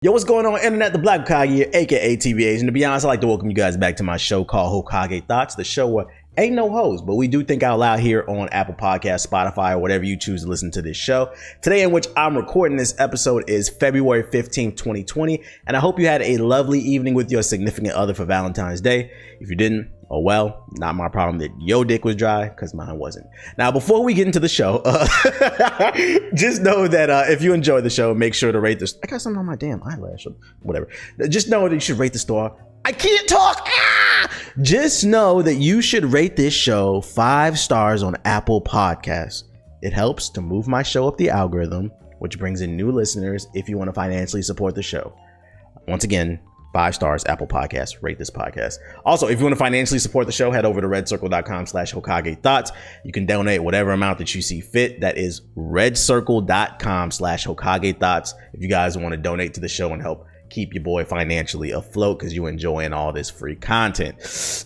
Yo, what's going on, Internet? The Black Hokage here, aka TBH. And to be honest, I'd like to welcome you guys back to my show called Hokage Thots, the show where ain't no hoes, but we do think out loud here on Apple Podcasts, Spotify, or whatever you choose to listen to this show. Today, in which I'm recording this episode, is February 15th, 2020, and I hope you had a lovely evening with your significant other for Valentine's Day. If you didn't, oh well, not my problem that your dick was dry, because mine wasn't. Now, before we get into the show, just know that if you enjoy the show, make sure to rate this. I got something on my damn eyelash, or whatever. Just know that you should rate the store. I can't talk. Just know that you should rate this show 5 stars on Apple Podcasts. It helps to move my show up the algorithm, which brings in new listeners if you want to financially support the show. Once again, 5 stars, Apple Podcasts, rate this podcast. Also, if you want to financially support the show, head over to redcircle.com/Hokage Thots. You can donate whatever amount that you see fit. That is redcircle.com/Hokage Thots. If you guys want to donate to the show and help keep your boy financially afloat because you enjoying all this free content. It's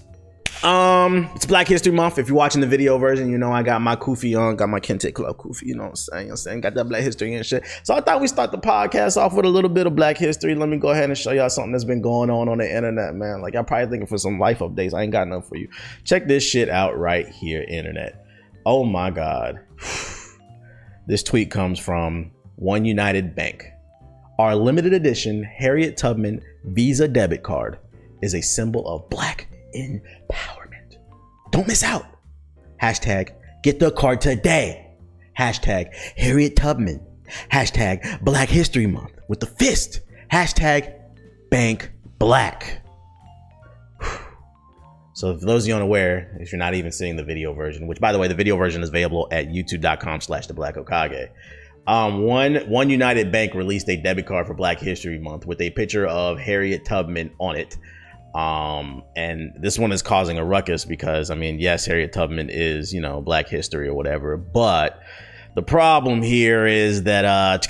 Black History Month. If you're watching the video version, you know I got my kufi on, got my Kente Club kufi, you know what I'm saying? Got that Black History and shit. So I thought we'd start the podcast off with a little bit of Black History. Let me go ahead and show y'all something that's been going on the internet, man. Like, y'all probably thinking for some life updates. I ain't got nothing for you. Check this shit out right here, internet. Oh my God. This tweet comes from One United Bank. Our limited edition Harriet Tubman Visa debit card is a symbol of Black empowerment. Don't miss out. Hashtag get the card today. Hashtag Harriet Tubman. Hashtag Black History Month with the fist. Hashtag Bank Black. So for those of you unaware, if you're not even seeing the video version, which by the way, the video version is available at youtube.com/theblackokage. One United Bank released a debit card for Black History Month with a picture of Harriet Tubman on it. And this one is causing a ruckus because, I mean, yes, Harriet Tubman is, you know, Black history or whatever, but the problem here is that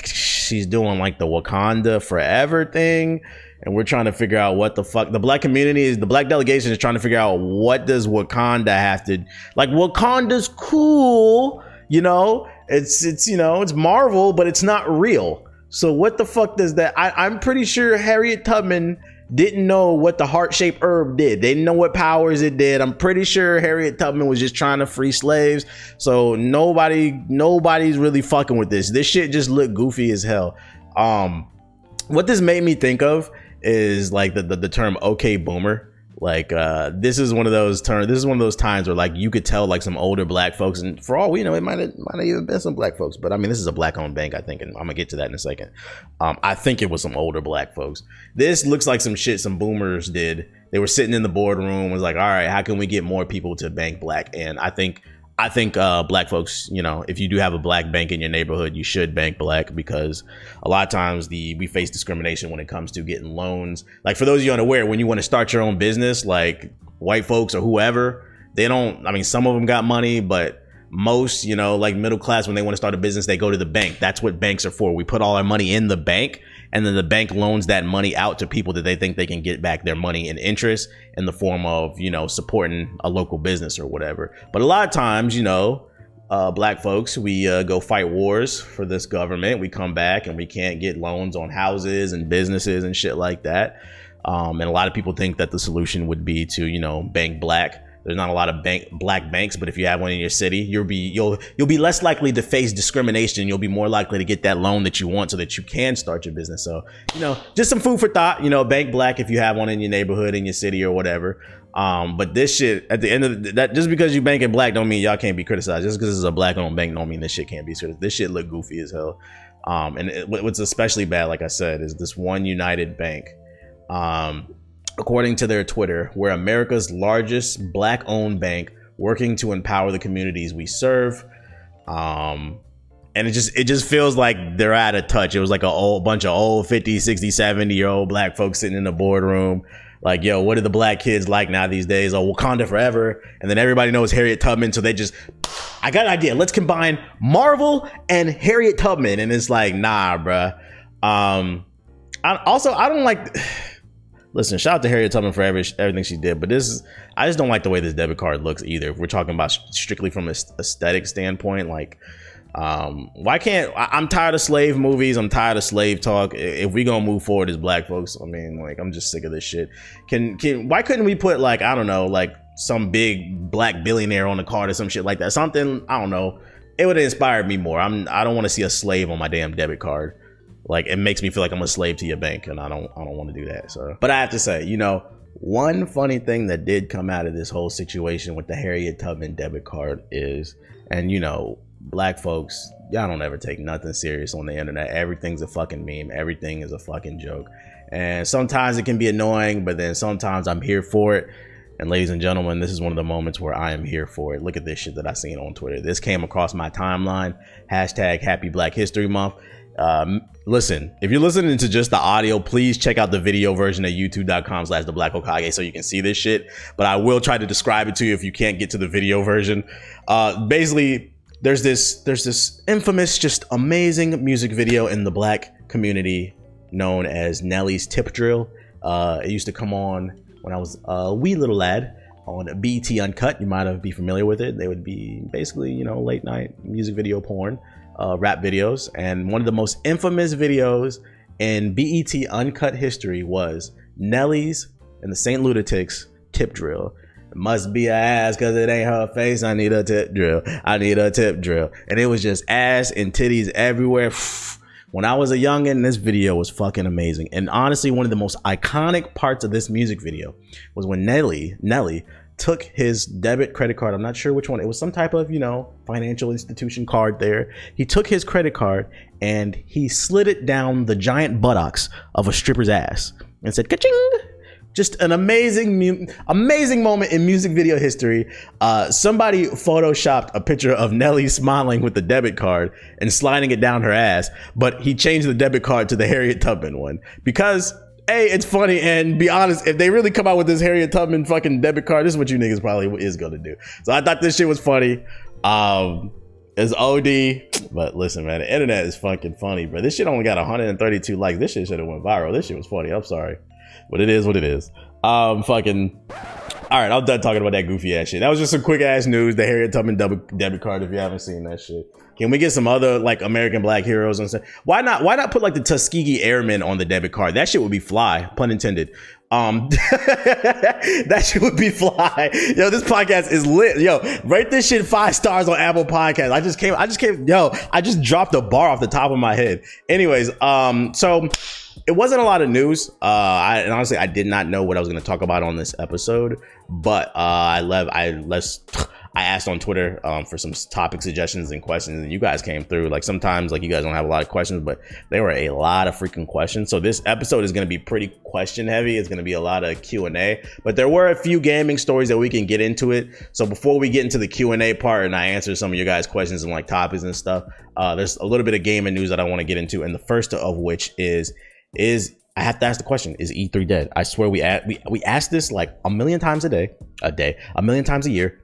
she's doing like the Wakanda Forever thing, and we're trying to figure out what the fuck the Black community is. The Black delegation is trying to figure out what does Wakanda have to, like, Wakanda's cool, you know, it's you know, it's Marvel, but it's not real. So what the fuck does that? I'm pretty sure Harriet Tubman didn't know what the heart-shaped herb did. They didn't know what powers it did. I'm pretty sure Harriet Tubman was just trying to free slaves. So nobody's really fucking with this. This shit just looked goofy as hell. What this made me think of is like the term "okay boomer." Like this is one of those terms. This is one of those times where like you could tell like some older Black folks, and for all we know, it might have even been some Black folks. But I mean, this is a Black-owned bank, I think, and I'm gonna get to that in a second. I think it was some older Black folks. This looks like some shit some boomers did. They were sitting in the boardroom, was like, all right, how can we get more people to bank Black? And I think Black folks, you know, if you do have a Black bank in your neighborhood, you should bank Black, because a lot of times we face discrimination when it comes to getting loans. Like, for those of you unaware, when you want to start your own business, like white folks or whoever, they don't, I mean, some of them got money, but most, you know, like middle class, when they want to start a business, they go to the bank. That's what banks are for. We put all our money in the bank, and then the bank loans that money out to people that they think they can get back their money in interest in the form of, you know, supporting a local business or whatever. But a lot of times, you know, Black folks, we go fight wars for this government. We come back and we can't get loans on houses and businesses and shit like that. And a lot of people think that the solution would be to, you know, bank Black. There's not a lot of Black banks, but if you have one in your city, you'll be less likely to face discrimination. You'll be more likely to get that loan that you want so that you can start your business. So, you know, just some food for thought. You know, bank Black if you have one in your neighborhood, in your city, or whatever. But this shit, at the end of that, just because you bank in Black don't mean y'all can't be criticized. Just because it's a Black-owned bank don't mean this shit can't be criticized. This shit look goofy as hell. And what's especially bad, like I said, is this One United Bank. According to their Twitter, we're America's largest Black-owned bank, working to empower the communities we serve. And it just feels like they're out of touch. It was like a bunch of old 50, 60, 70-year-old Black folks sitting in the boardroom. Like, yo, what are the Black kids like now these days? Oh, Wakanda Forever. And then everybody knows Harriet Tubman. So they just, I got an idea. Let's combine Marvel and Harriet Tubman. And it's like, nah, bruh. I don't like... Listen, shout out to Harriet Tubman for everything she did, but I just don't like the way this debit card looks either. If we're talking about strictly from an aesthetic standpoint, like, Why can't I'm tired of slave movies. I'm tired of slave talk. If we gonna move forward as black folks, I mean, like, I'm just sick of this shit. Why couldn't we put, like, I don't know, like some big black billionaire on the card or some shit like that? Something, I don't know. It would have inspired me more. I don't want to see a slave on my damn debit card. Like, it makes me feel like I'm a slave to your bank, and I don't want to do that. So, but I have to say, you know, one funny thing that did come out of this whole situation with the Harriet Tubman debit card is, and you know, black folks, y'all don't ever take nothing serious on the internet. Everything's a fucking meme. Everything is a fucking joke. And sometimes it can be annoying, but then sometimes I'm here for it. And ladies and gentlemen, this is one of the moments where I am here for it. Look at this shit that I seen on Twitter. This came across my timeline. Hashtag Happy Black History Month. Listen, if you're listening to just the audio, please check out the video version at youtube.com/theblackokage so you can see this shit. But I will try to describe it to you if you can't get to the video version. Basically, there's this infamous, just amazing music video in the black community known as Nelly's Tip Drill. It used to come on when I was a wee little lad on BET Uncut. You might be familiar with it. They would be basically, you know, late night music video porn. Rap videos, and one of the most infamous videos in BET Uncut history was Nelly's and the Saint Lunatics Tip Drill. It must be a ass because it ain't her face. I need a tip drill. I need a tip drill. And it was just ass and titties everywhere. When I was a youngin', this video was fucking amazing. And honestly, one of the most iconic parts of this music video was when Nelly took his debit credit card. I'm not sure which one. It was some type of, you know, financial institution card there. He took his credit card and he slid it down the giant buttocks of a stripper's ass and said, ka-ching. Just an amazing moment in music video history. Somebody photoshopped a picture of Nelly smiling with the debit card and sliding it down her ass, but he changed the debit card to the Harriet Tubman one because A, it's funny, and be honest, if they really come out with this Harriet Tubman fucking debit card, this is what you niggas probably is gonna do. So I thought this shit was funny. It's OD, but listen, man, the internet is fucking funny, bro. This shit only got 132 likes. This shit should have went viral. This shit was funny. I'm sorry, but it is what it is. Fucking. All right, I'm done talking about that goofy ass shit. That was just some quick ass news. The Harriet Tubman debit card. If you haven't seen that shit, can we get some other like American black heroes and stuff? Why not put like the Tuskegee Airmen on the debit card? That shit would be fly, pun intended. That shit would be fly. Yo, this podcast is lit. Yo, rate this shit 5 stars on Apple Podcasts. I just dropped a bar off the top of my head. Anyways, so it wasn't a lot of news. And honestly, I did not know what I was going to talk about on this episode, but I asked on Twitter for some topic suggestions and questions, and you guys came through. Like, sometimes, like, you guys don't have a lot of questions, but there were a lot of freaking questions. So this episode is going to be pretty question heavy. It's going to be a lot of Q&A, but there were a few gaming stories that we can get into it. So before we get into the Q&A part and I answer some of your guys' questions and like topics and stuff, there's a little bit of gaming news that I want to get into, and the first of which is I have to ask the question, is E3 dead? I swear we ask this like a million times a million times a year.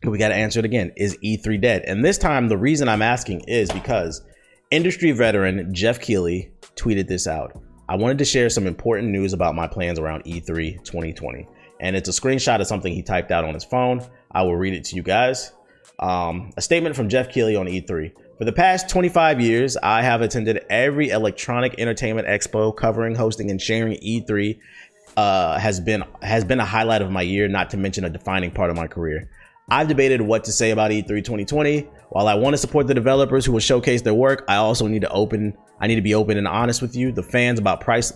We got to answer it again. Is E3 dead? And this time, the reason I'm asking is because industry veteran Jeff Keighley tweeted this out. I wanted to share some important news about my plans around E3 2020. And it's a screenshot of something he typed out on his phone. I will read it to you guys. A statement from Jeff Keighley on E3. For the past 25 years, I have attended every electronic entertainment expo covering, hosting, and sharing E3 has been a highlight of my year, not to mention a defining part of my career. I've debated what to say about E3 2020. While I want to support the developers who will showcase their work, I also need to be open and honest with you, the fans, about price.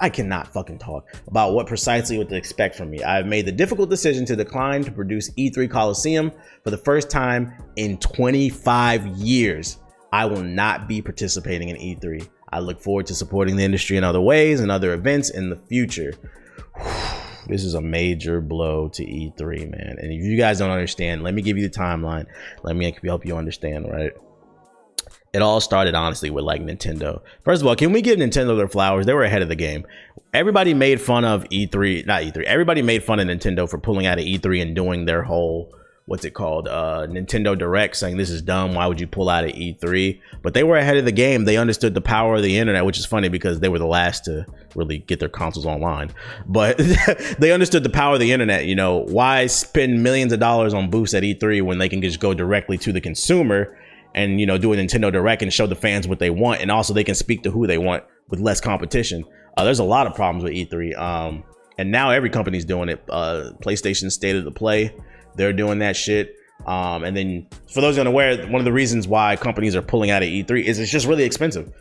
I cannot fucking talk about what precisely to expect from me. I've made the difficult decision to decline to produce E3 Coliseum for the first time in 25 years. I will not be participating in E3. I look forward to supporting the industry in other ways and other events in the future. This is a major blow to E3, man. And if you guys don't understand, let me give you the timeline. Let me help you understand, right? It all started, honestly, with like Nintendo. First of all, can we give Nintendo their flowers? They were ahead of the game. Everybody made fun of everybody made fun of Nintendo for pulling out of E3 and doing their whole, Nintendo Direct, saying this is dumb. Why would you pull out of E3? But they were ahead of the game. They understood the power of the internet, which is funny because they were the last to really get their consoles online. But they understood the power of the internet. You know, why spend millions of dollars on booths at E3 when they can just go directly to the consumer and, you know, do a Nintendo Direct and show the fans what they want. And also they can speak to who they want with less competition. There's a lot of problems with E3. And now every company's doing it. PlayStation State of the Play, they're doing that shit. And then for those unaware, one of the reasons why companies are pulling out of E3 is it's just really expensive.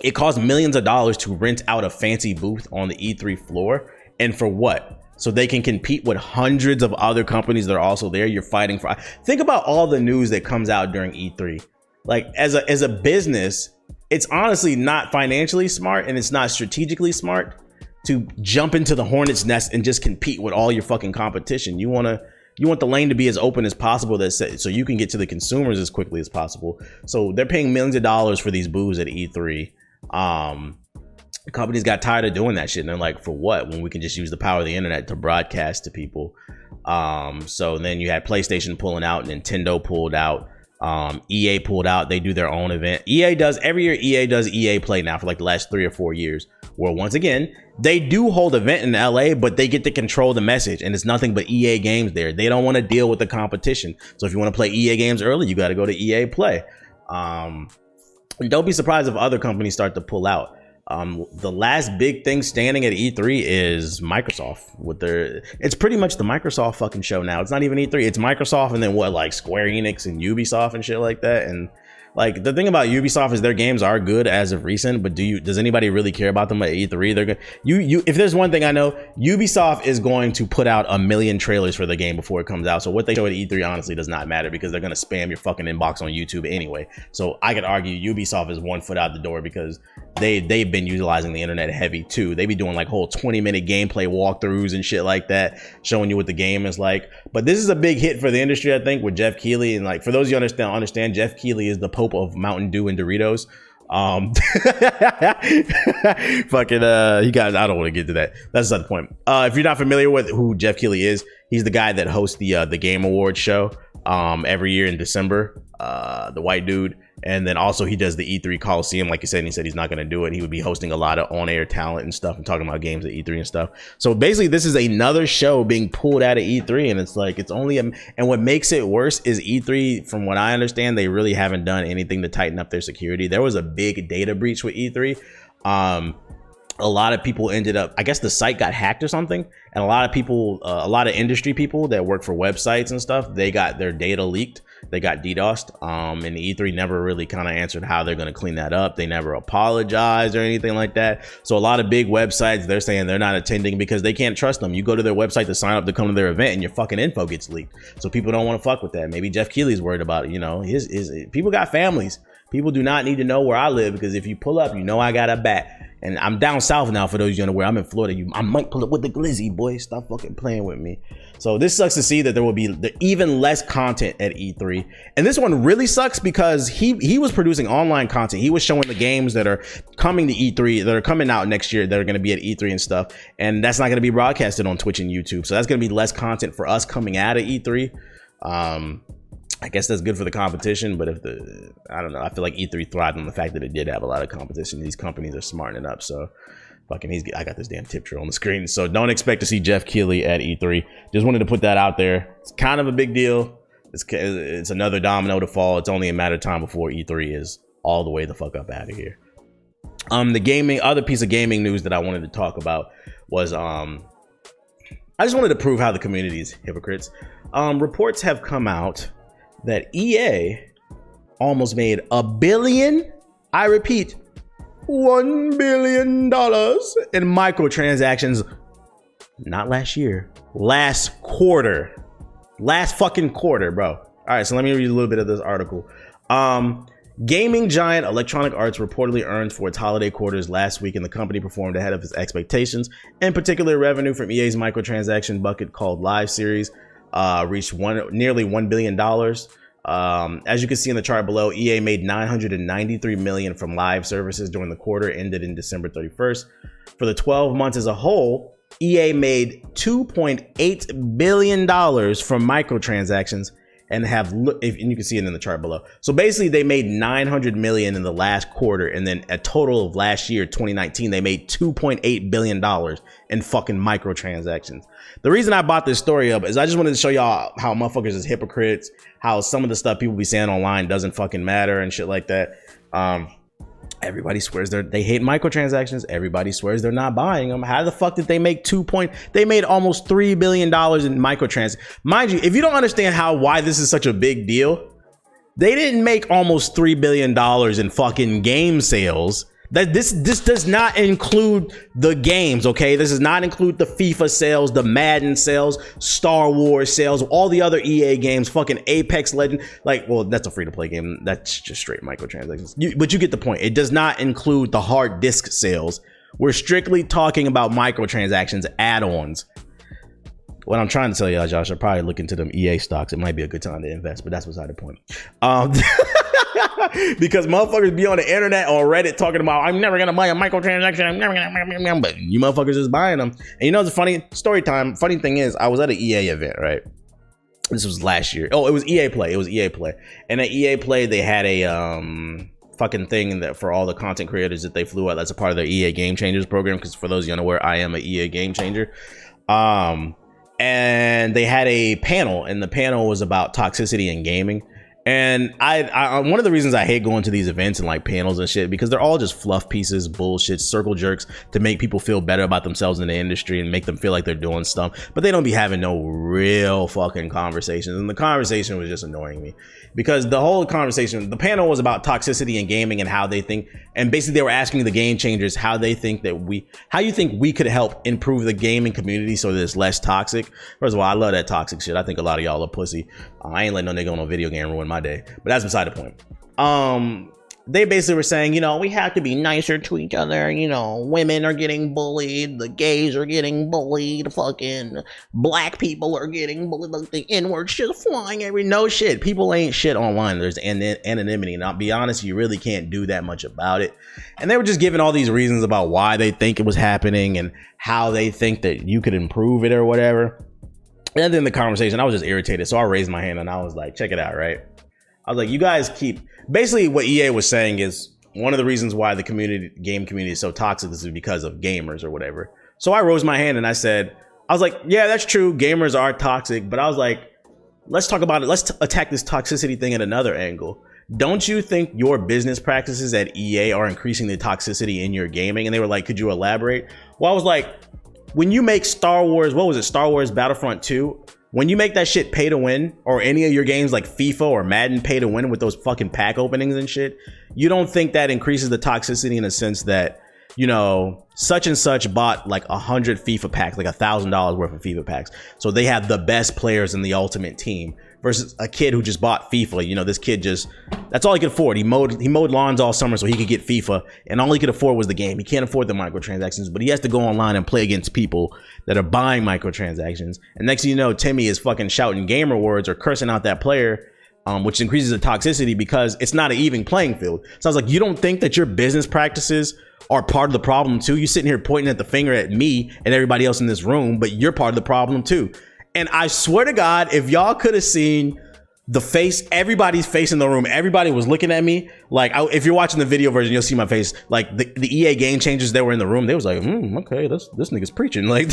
It costs millions of dollars to rent out a fancy booth on the E3 floor. And for what? So they can compete with hundreds of other companies that are also there. You're fighting for. Think about all the news that comes out during E3. Like as a business, it's honestly not financially smart and it's not strategically smart to jump into the hornet's nest and just compete with all your fucking competition. You want the lane to be as open as possible, so you can get to the consumers as quickly as possible. So they're paying millions of dollars for these booths at E3. Companies got tired of doing that shit, and they're like, for what, when we can just use the power of the internet to broadcast to people? So then you had PlayStation pulling out, Nintendo pulled out, EA pulled out. They do their own event. Every year EA does EA Play now for like the last 3 or 4 years, where once again they do hold an event in LA, but they get to control the message, and it's nothing but EA games there. They don't want to deal with the competition. So if you want to play EA games early, you got to go to EA Play. Don't be surprised if other companies start to pull out. The last big thing standing at E3 is Microsoft with it's pretty much the Microsoft fucking show now. It's not even E3, it's Microsoft, and then what, like Square Enix and Ubisoft and shit like that. And like the thing about Ubisoft is their games are good as of recent, but does anybody really care about them at E3? They're if there's one thing I know, Ubisoft is going to put out 1 million trailers for the game before it comes out. So what they show at E3 honestly does not matter, because they're going to spam your fucking inbox on YouTube anyway. So I could argue Ubisoft is 1 foot out the door, because they've been utilizing the internet heavy too. They be doing like whole 20-minute gameplay walkthroughs and shit like that, showing you what the game is like. But this is a big hit for the industry, I think, with Jeff Keighley. And like, for those of you who understand, Jeff Keighley is the Pope of Mountain Dew and Doritos. You guys, I don't want to get to that. That's not the point. If you're not familiar with who Jeff Keighley is, he's the guy that hosts the Game Awards show every year in December. The white dude. And then also he does the E3 Coliseum, like you said, and he said he's not going to do it. He would be hosting a lot of on-air talent and stuff and talking about games at E3 and stuff. So basically this is another show being pulled out of E3, and it's like, it's only and what makes it worse is E3, from what I understand, they really haven't done anything to tighten up their security. There was a big data breach with E3. A lot of people ended up, I guess the site got hacked or something, and a lot of industry people that work for websites and stuff, they got their data leaked. They got DDoSed, and E3 never really kind of answered how they're going to clean that up. They never apologized or anything like that. So a lot of big websites, they're saying they're not attending because they can't trust them. You go to their website to sign up to come to their event, and your fucking info gets leaked. So people don't want to fuck with that. Maybe Jeff Keighley's worried about it. You know, his people got families. People do not need to know where I live, because if you pull up, you know I got a bat. And I'm down south now, for those of you unaware. I'm in Florida. I might pull up with the glizzy, boy. Stop fucking playing with me. So this sucks to see that there will be even less content at E3. And this one really sucks because he was producing online content. He was showing the games that are coming to E3, that are coming out next year, that are going to be at E3 and stuff. And that's not going to be broadcasted on Twitch and YouTube. So that's going to be less content for us coming out of E3. I guess that's good for the competition, but I don't know. I feel like E3 thrived on the fact that it did have a lot of competition. These companies are smartening up. So I got this damn tip drill on the screen. So don't expect to see Jeff Keighley at E3. Just wanted to put that out there. It's kind of a big deal. It's another domino to fall. It's only a matter of time before E3 is all the way the fuck up out of here. Other piece of gaming news that I wanted to talk about was, I just wanted to prove how the community is hypocrites. Reports have come out that EA almost made $1 billion, I repeat, $1 billion in microtransactions. Not last year, last fucking quarter, bro. All right, so let me read a little bit of this article. Gaming giant Electronic Arts reportedly earned for its holiday quarters last week, and the company performed ahead of its expectations. In particular, revenue from EA's microtransaction bucket called Live Series reached nearly $1 billion. As you can see in the chart below, EA made $993 million from live services during the quarter ended in December 31st. For the 12 months as a whole, EA made $2.8 billion from microtransactions and and you can see it in the chart below. So basically they made 900 million in the last quarter, and then a total of last year, 2019, they made $2.8 billion in fucking microtransactions. The reason I brought this story up is I just wanted to show y'all how motherfuckers is hypocrites, how some of the stuff people be saying online doesn't fucking matter and shit like that. Everybody swears they hate microtransactions. Everybody swears they're not buying them. How the fuck did they make they made almost $3 billion in microtransactions? Mind you, if you don't understand why this is such a big deal, they didn't make almost $3 billion in fucking game sales. This does not include the games, okay? This does not include the FIFA sales, the Madden sales, Star Wars sales, all the other EA games, fucking Apex Legends. Like, well, that's a free-to-play game. That's just straight microtransactions. But you get the point. It does not include the hard disk sales. We're strictly talking about microtransactions, add-ons. What I'm trying to tell y'all, Josh, should probably look into them EA stocks. It might be a good time to invest, but that's beside the point. Because motherfuckers be on the internet or Reddit talking about, I'm never gonna buy a microtransaction, I'm never gonna, but you motherfuckers is buying them. And you know the funny story time, funny thing is, I was at an EA event, right? This was last year. Oh, it was EA Play. And at EA Play, they had a fucking thing that for all the content creators that they flew out, that's a part of their EA Game Changers program, because for those of you unaware, I am an EA Game Changer. And they had a panel, and the panel was about toxicity in gaming. And I one of the reasons I hate going to these events and like panels and shit, because they're all just fluff pieces, bullshit, circle jerks to make people feel better about themselves in the industry and make them feel like they're doing stuff, but they don't be having no real fucking conversations. And the conversation was just annoying me, because the whole conversation, the panel was about toxicity in gaming and how they think, and basically they were asking the game changers how you think we could help improve the gaming community so that it's less toxic. First of all, I love that toxic shit. I think a lot of y'all are pussy. I ain't letting no nigga on no video game ruin my day, but that's beside the point. They basically were saying, you know, we have to be nicer to each other. You know, women are getting bullied, the gays are getting bullied, fucking black people are getting bullied, like the N-word shit flying no shit. People ain't shit online. There's anonymity, and I'll be honest, you really can't do that much about it. And they were just giving all these reasons about why they think it was happening and how they think that you could improve it or whatever. And then the conversation, I was just irritated, so I raised my hand and I was like, check it out, right? I was like, you guys basically what EA was saying is one of the reasons why the game community is so toxic is because of gamers or whatever. So I rose my hand and I was like, yeah, that's true. Gamers are toxic. But I was like, let's talk about it. Let's attack this toxicity thing at another angle. Don't you think your business practices at EA are increasing the toxicity in your gaming? And they were like, could you elaborate? Well, I was like, when you make Star Wars Battlefront 2, when you make that shit pay to win, or any of your games like FIFA or Madden pay to win with those fucking pack openings and shit, you don't think that increases the toxicity in the sense that, you know, such and such bought like 100 FIFA packs, like $1,000 worth of FIFA packs. So they have the best players in the ultimate team, versus a kid who just bought FIFA. You know, this kid that's all he could afford. He mowed lawns all summer so he could get FIFA, and all he could afford was the game. He can't afford the microtransactions, but he has to go online and play against people that are buying microtransactions. And next thing you know, Timmy is fucking shouting gamer words or cursing out that player, which increases the toxicity because it's not an even playing field. So I was like, you don't think that your business practices are part of the problem too? You're sitting here pointing at the finger at me and everybody else in this room, but you're part of the problem too. And I swear to God, if y'all could have seen everybody's face in the room, everybody was looking at me. Like, if you're watching the video version, you'll see my face. Like, the EA game changers that were in the room, they was like, okay, this nigga's preaching. Like,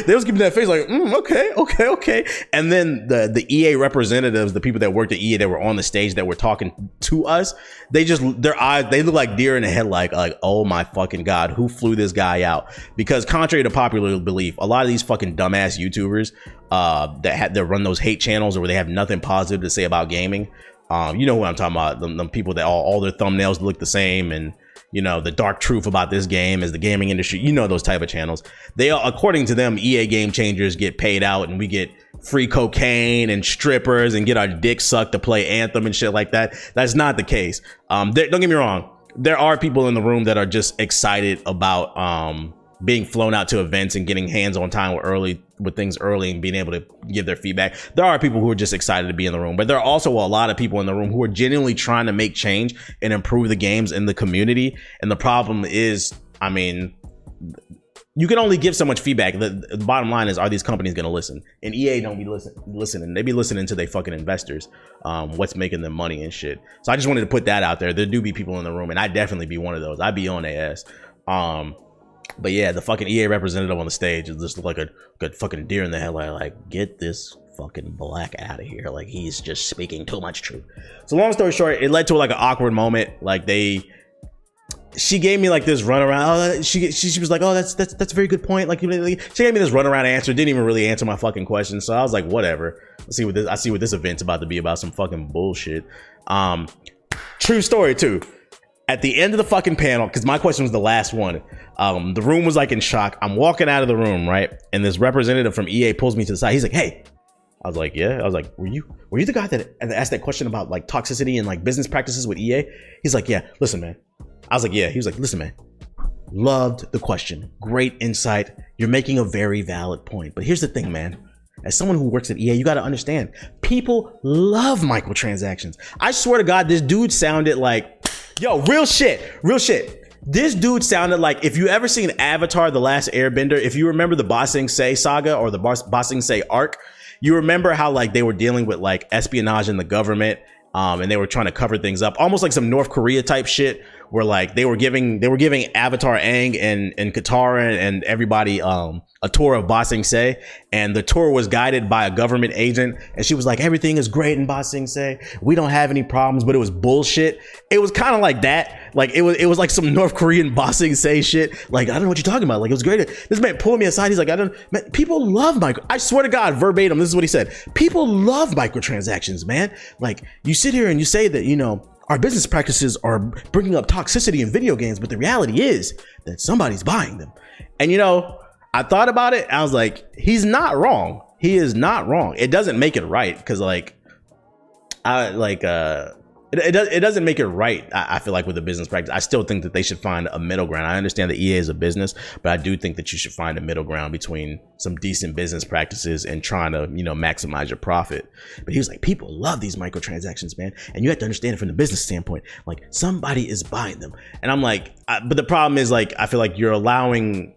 they was giving that face like, okay. And then the EA representatives, the people that worked at EA that were on the stage that were talking to us, their eyes, they look like deer in the headlight, like, oh my fucking God, who flew this guy out? Because contrary to popular belief, a lot of these fucking dumbass YouTubers that run those hate channels, or where they have nothing positive to say about gaming, you know what I'm talking about, them people that all their thumbnails look the same, and you know, the dark truth about this game is the gaming industry, you know, those type of channels. They are, according to them, EA game changers get paid out and we get free cocaine and strippers and get our dick sucked to play Anthem and shit like that. That's not the case. Don't get me wrong, there are people in the room that are just excited about being flown out to events and getting hands-on time with things early and being able to give their feedback. There are people who are just excited to be in the room, but there are also a lot of people in the room who are genuinely trying to make change and improve the games in the community. And the problem is, I mean, you can only give so much feedback. The bottom line is, are these companies going to listen? And EA don't be listening. They be listening to their fucking investors, what's making them money and shit. So I just wanted to put that out there. There do be people in the room, and I'd definitely be one of those. I'd be on their ass. But yeah, the fucking EA representative on the stage is just like a fucking deer in the headlight. Like, get this fucking black out of here. Like, he's just speaking too much truth. So long story short, it led to like an awkward moment. Like she gave me like this runaround. She was like, oh, that's a very good point. Like, she gave me this runaround answer. Didn't even really answer my fucking question. So I was like, whatever. I see what this event's about to be about. Some fucking bullshit. True story too. At the end of the fucking panel, because my question was the last one, the room was like in shock. I'm walking out of the room, right? And this representative from EA pulls me to the side. He's like, hey. I was like, yeah. I was like, were you the guy that asked that question about like toxicity and like business practices with EA? He's like, yeah, listen, man. I was like, yeah. He was like, listen, man. Loved the question. Great insight. You're making a very valid point. But here's the thing, man. As someone who works at EA, you got to understand, people love microtransactions. I swear to God, this dude sounded like, yo, real shit. This dude sounded like, if you ever seen Avatar: The Last Airbender, if you remember the Ba Sing Se saga or the Ba Sing Se arc, you remember how like they were dealing with like espionage in the government, and they were trying to cover things up, almost like some North Korea type shit, where like they were giving Avatar Aang and Katara and everybody a tour of Ba Sing Se, and the tour was guided by a government agent, and she was like, everything is great in Ba Sing Se, we don't have any problems, but it was bullshit. It was kind of like that. Like it was like some North Korean Ba Sing Se shit. Like, I don't know what you're talking about. Like, it was great. This man pulled me aside. He's like, people love I swear to God, verbatim, this is what he said. People love microtransactions, man. Like, you sit here and you say that, you know, our business practices are bringing up toxicity in video games, but the reality is that somebody's buying them. And, you know, I thought about it. I was like, he's not wrong. He is not wrong. It doesn't make it right, because it doesn't make it right. I feel like with the business practice, I still think that they should find a middle ground. I understand that EA is a business, but I do think that you should find a middle ground between some decent business practices and trying to, you know, maximize your profit. But he was like, people love these microtransactions, man. And you have to understand it from the business standpoint. Like, somebody is buying them. And I'm like, but the problem is, like, I feel like you're allowing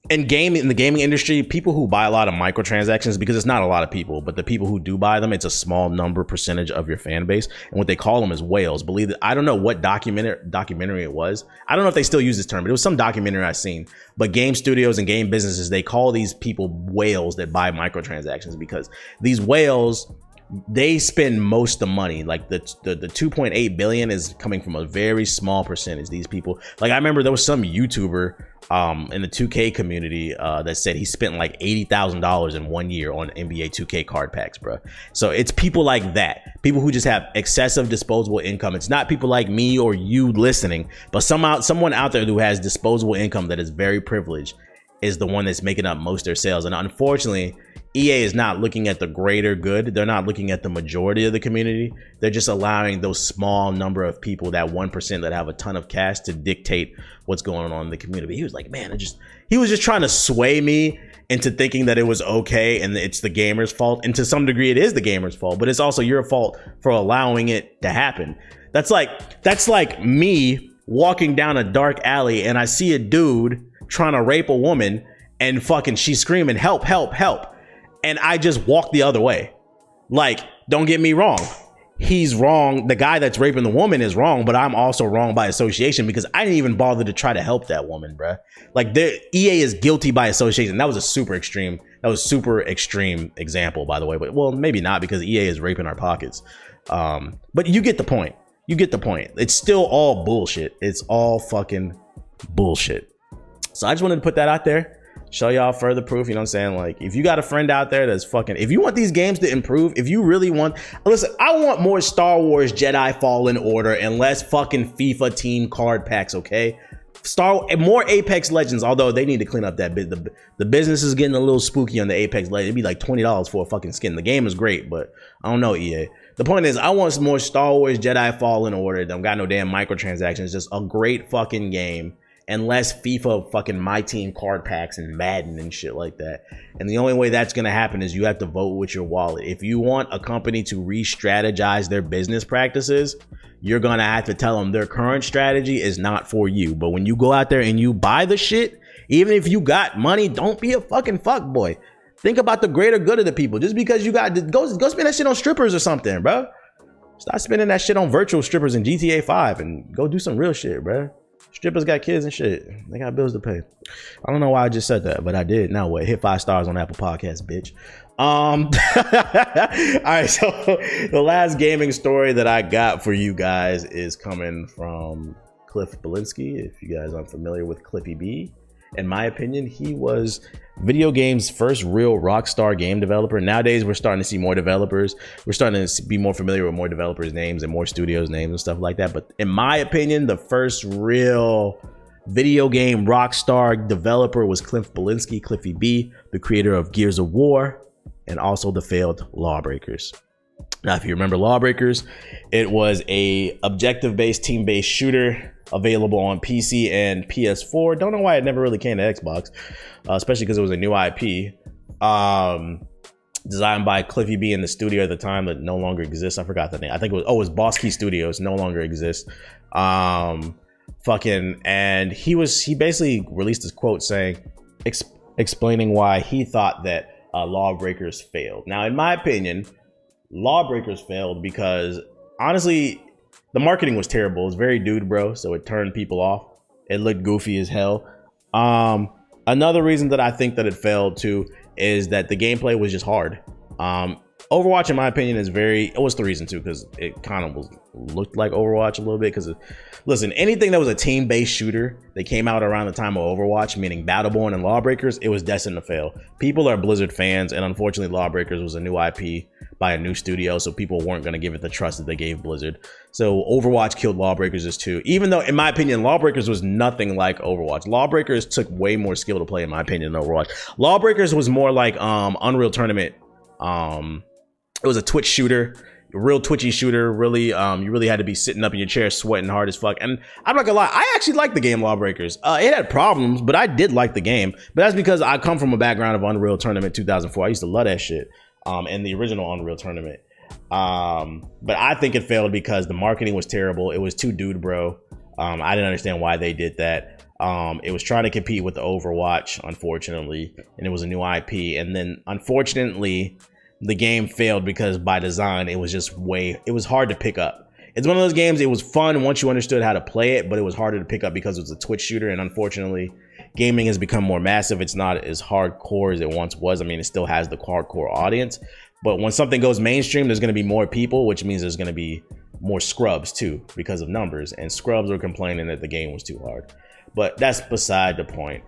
in the gaming industry, people who buy a lot of microtransactions, because it's not a lot of people, but the people who do buy them, it's a small percentage of your fan base. And what they call them is whales. Believe it, I don't know what documentary it was. I don't know if they still use this term, but it was some documentary I've seen. But game studios and game businesses, they call these people whales that buy microtransactions, because these whales, they spend most of the money. Like the 2.8 billion is coming from a very small percentage. These people, like, I remember there was some YouTuber in the 2K community that said he spent like $80,000 in 1 year on NBA 2K card packs, bro. So it's people like that, people who just have excessive disposable income. It's not people like me or you listening, but someone out there who has disposable income that is very privileged is the one that's making up most of their sales. And unfortunately, EA is not looking at the greater good. They're not looking at the majority of the community. They're just allowing those small number of people, that 1% that have a ton of cash, to dictate what's going on in the community. He was like, man, he was just trying to sway me into thinking that it was okay and it's the gamer's fault. And to some degree, it is the gamer's fault, but it's also your fault for allowing it to happen. That's like me walking down a dark alley and I see a dude trying to rape a woman and fucking she's screaming, help, help, help. And I just walk the other way. Like, don't get me wrong. He's wrong. The guy that's raping the woman is wrong, but I'm also wrong by association, because I didn't even bother to try to help that woman, bruh. Like, EA is guilty by association. That was a super extreme example, by the way. But, well, maybe not, because EA is raping our pockets. But you get the point. It's still all bullshit. It's all fucking bullshit. So I just wanted to put that out there. Show y'all further proof, you know what I'm saying? Like, if you got a friend out there that's fucking, if you want these games to improve, if you really want, listen, I want more Star Wars Jedi Fallen Order and less fucking FIFA team card packs, okay? More Apex Legends, although they need to clean up that bit. The business is getting a little spooky on the Apex Legends. It'd be like $20 for a fucking skin. The game is great, but I don't know, EA. The point is, I want some more Star Wars Jedi Fallen Order. Don't got no damn microtransactions. Just a great fucking game. And less FIFA fucking My Team card packs and Madden and shit like that. And the only way that's going to happen is you have to vote with your wallet. If you want a company to re-strategize their business practices, you're going to have to tell them their current strategy is not for you. But when you go out there and you buy the shit, Even if you got money, don't be a fucking fuckboy. Think about the greater good of the people. Just because you got, go spend that shit on strippers or something, bro. Stop spending that shit on virtual strippers in GTA 5 and go do some real shit, bro. Strippers got kids and shit. They got bills to pay. I don't know why I just said that, but I did. Now what? Hit 5 stars on Apple Podcasts, bitch. All right, so the last gaming story that I got for you guys is coming from Cliff Belinsky. If you guys aren't familiar with Cliffy B, in my opinion, he was video games' first real rockstar game developer. Nowadays, we're starting to see more developers. We're starting to be more familiar with more developers' names and more studios' names and stuff like that. But in my opinion, the first real video game rockstar developer was Cliff Belinsky, Cliffy B, the creator of Gears of War and also the failed Lawbreakers. Now, if you remember Lawbreakers, it was a objective-based, team-based shooter available on PC and PS4. Don't know why it never really came to Xbox, especially because it was a new IP. Designed by Cliffy B in the studio at the time that no longer exists. I forgot the name. I think it was Boss Key Studios, no longer exists. And he basically released this quote saying, explaining why he thought that Lawbreakers failed. Now, in my opinion, Lawbreakers failed because honestly, the marketing was terrible. It was very dude bro, so it turned people off. It looked goofy as hell. Another reason that I think that it failed too is that the gameplay was just hard. Overwatch, in my opinion, it was the reason too, because it kind of looked like Overwatch a little bit. Because listen, anything that was a team-based shooter that came out around the time of Overwatch, meaning Battleborn and Lawbreakers, it was destined to fail. People are Blizzard fans, and unfortunately, Lawbreakers was a new IP by a new studio, so people weren't going to give it the trust that they gave Blizzard. So Overwatch killed Lawbreakers too. Even though, in my opinion, Lawbreakers was nothing like Overwatch. Lawbreakers took way more skill to play, in my opinion, than Overwatch. Lawbreakers was more like Unreal Tournament. It was a Twitch shooter, a real twitchy shooter. Really, you really had to be sitting up in your chair, sweating hard as fuck. And I'm not gonna lie, I actually liked the game Lawbreakers. It had problems, but I did like the game. But that's because I come from a background of Unreal Tournament 2004. I used to love that shit. And the original Unreal Tournament. But I think it failed because the marketing was terrible. It was too dude bro. I didn't understand why they did that. It was trying to compete with the Overwatch, unfortunately, and it was a new IP. And then, unfortunately, the game failed because by design, it was hard to pick up. It's one of those games, it was fun once you understood how to play it, but it was harder to pick up because it was a Twitch shooter. And unfortunately, gaming has become more massive. It's not as hardcore as it once was. I mean, it still has the hardcore audience, but when something goes mainstream, there's going to be more people, which means there's going to be more scrubs too because of numbers, and scrubs were complaining that the game was too hard. But that's beside the point.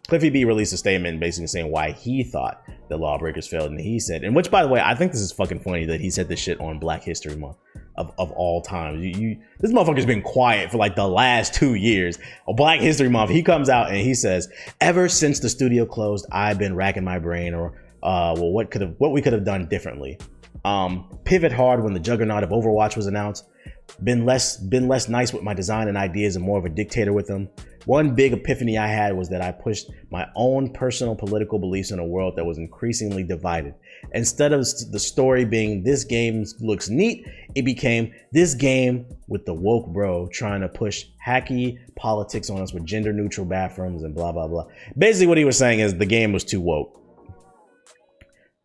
Cliffy B released a statement basically saying why he thought that Lawbreakers failed, and he said, and which, by the way, I think this is fucking funny that he said this shit on Black History Month of all time. This motherfucker's been quiet for like the last 2 years. On Black History Month, he comes out and he says, ever since the studio closed, I've been racking my brain, or what we could have done differently. Pivot hard when the juggernaut of Overwatch was announced. Been less nice with my design and ideas and more of a dictator with them. One big epiphany I had was that I pushed my own personal political beliefs in a world that was increasingly divided. Instead of the story being this game looks neat, it became this game with the woke bro trying to push hacky politics on us with gender neutral bathrooms and blah blah blah. Basically what he was saying is the game was too woke.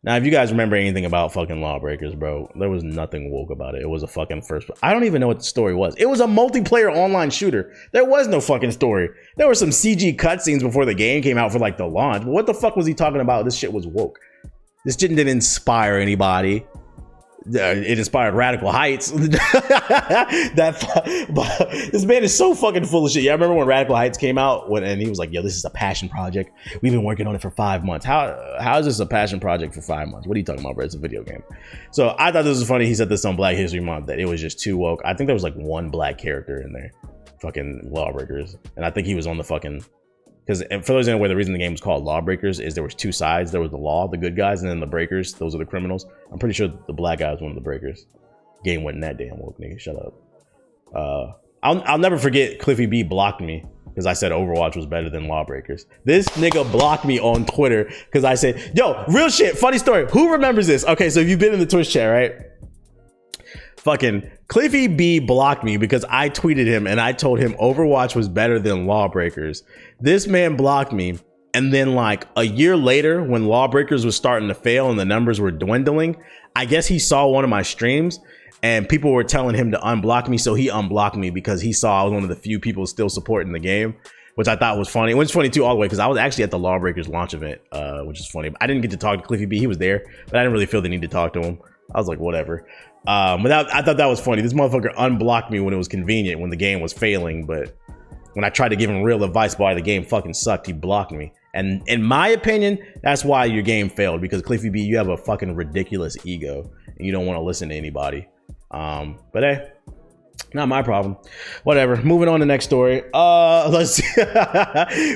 Now, if you guys remember anything about fucking Lawbreakers, bro, there was nothing woke about it. It was a fucking I don't even know what the story was. It was a multiplayer online shooter. There was no fucking story. There were some CG cutscenes before the game came out for like the launch. But what the fuck was he talking about? This shit was woke. This shit didn't inspire anybody. It inspired Radical Heights. This man is so fucking full of shit. Yeah, I remember when Radical Heights came out, and he was like, "Yo, this is a passion project. We've been working on it for 5 months." How is this a passion project for 5 months? What are you talking about, bro? It's a video game. So I thought this was funny. He said this on Black History Month that it was just too woke. I think there was like one black character in there, fucking Lawbreakers, and I think he was on the fucking. Because for those who know where the reason the game was called Lawbreakers is there was two sides. There was the law, the good guys, and then the breakers. Those are the criminals. I'm pretty sure the black guy was one of the breakers. Game wasn't that damn woke, nigga. Shut up. I'll never forget Cliffy B blocked me because I said Overwatch was better than Lawbreakers. This nigga blocked me on Twitter because I said, yo, real shit, funny story. Who remembers this? Okay, so if you've been in the Twitch chat, right? Fucking Cliffy B blocked me because I tweeted him and I told him Overwatch was better than Lawbreakers. This man blocked me. And then like a year later, when Lawbreakers was starting to fail and the numbers were dwindling, I guess he saw one of my streams and people were telling him to unblock me. So he unblocked me because he saw I was one of the few people still supporting the game, which I thought was funny. It was funny too all the way because I was actually at the Lawbreakers launch event, which is funny. I didn't get to talk to Cliffy B. He was there, but I didn't really feel the need to talk to him. I was like, whatever. But I thought that was funny. This motherfucker unblocked me when it was convenient, when the game was failing. But when I tried to give him real advice why the game fucking sucked, he blocked me. And in my opinion, that's why your game failed, because Cliffy B, you have a fucking ridiculous ego and you don't want to listen to anybody. But hey, not my problem. Whatever. Moving on to the next story. Let's see.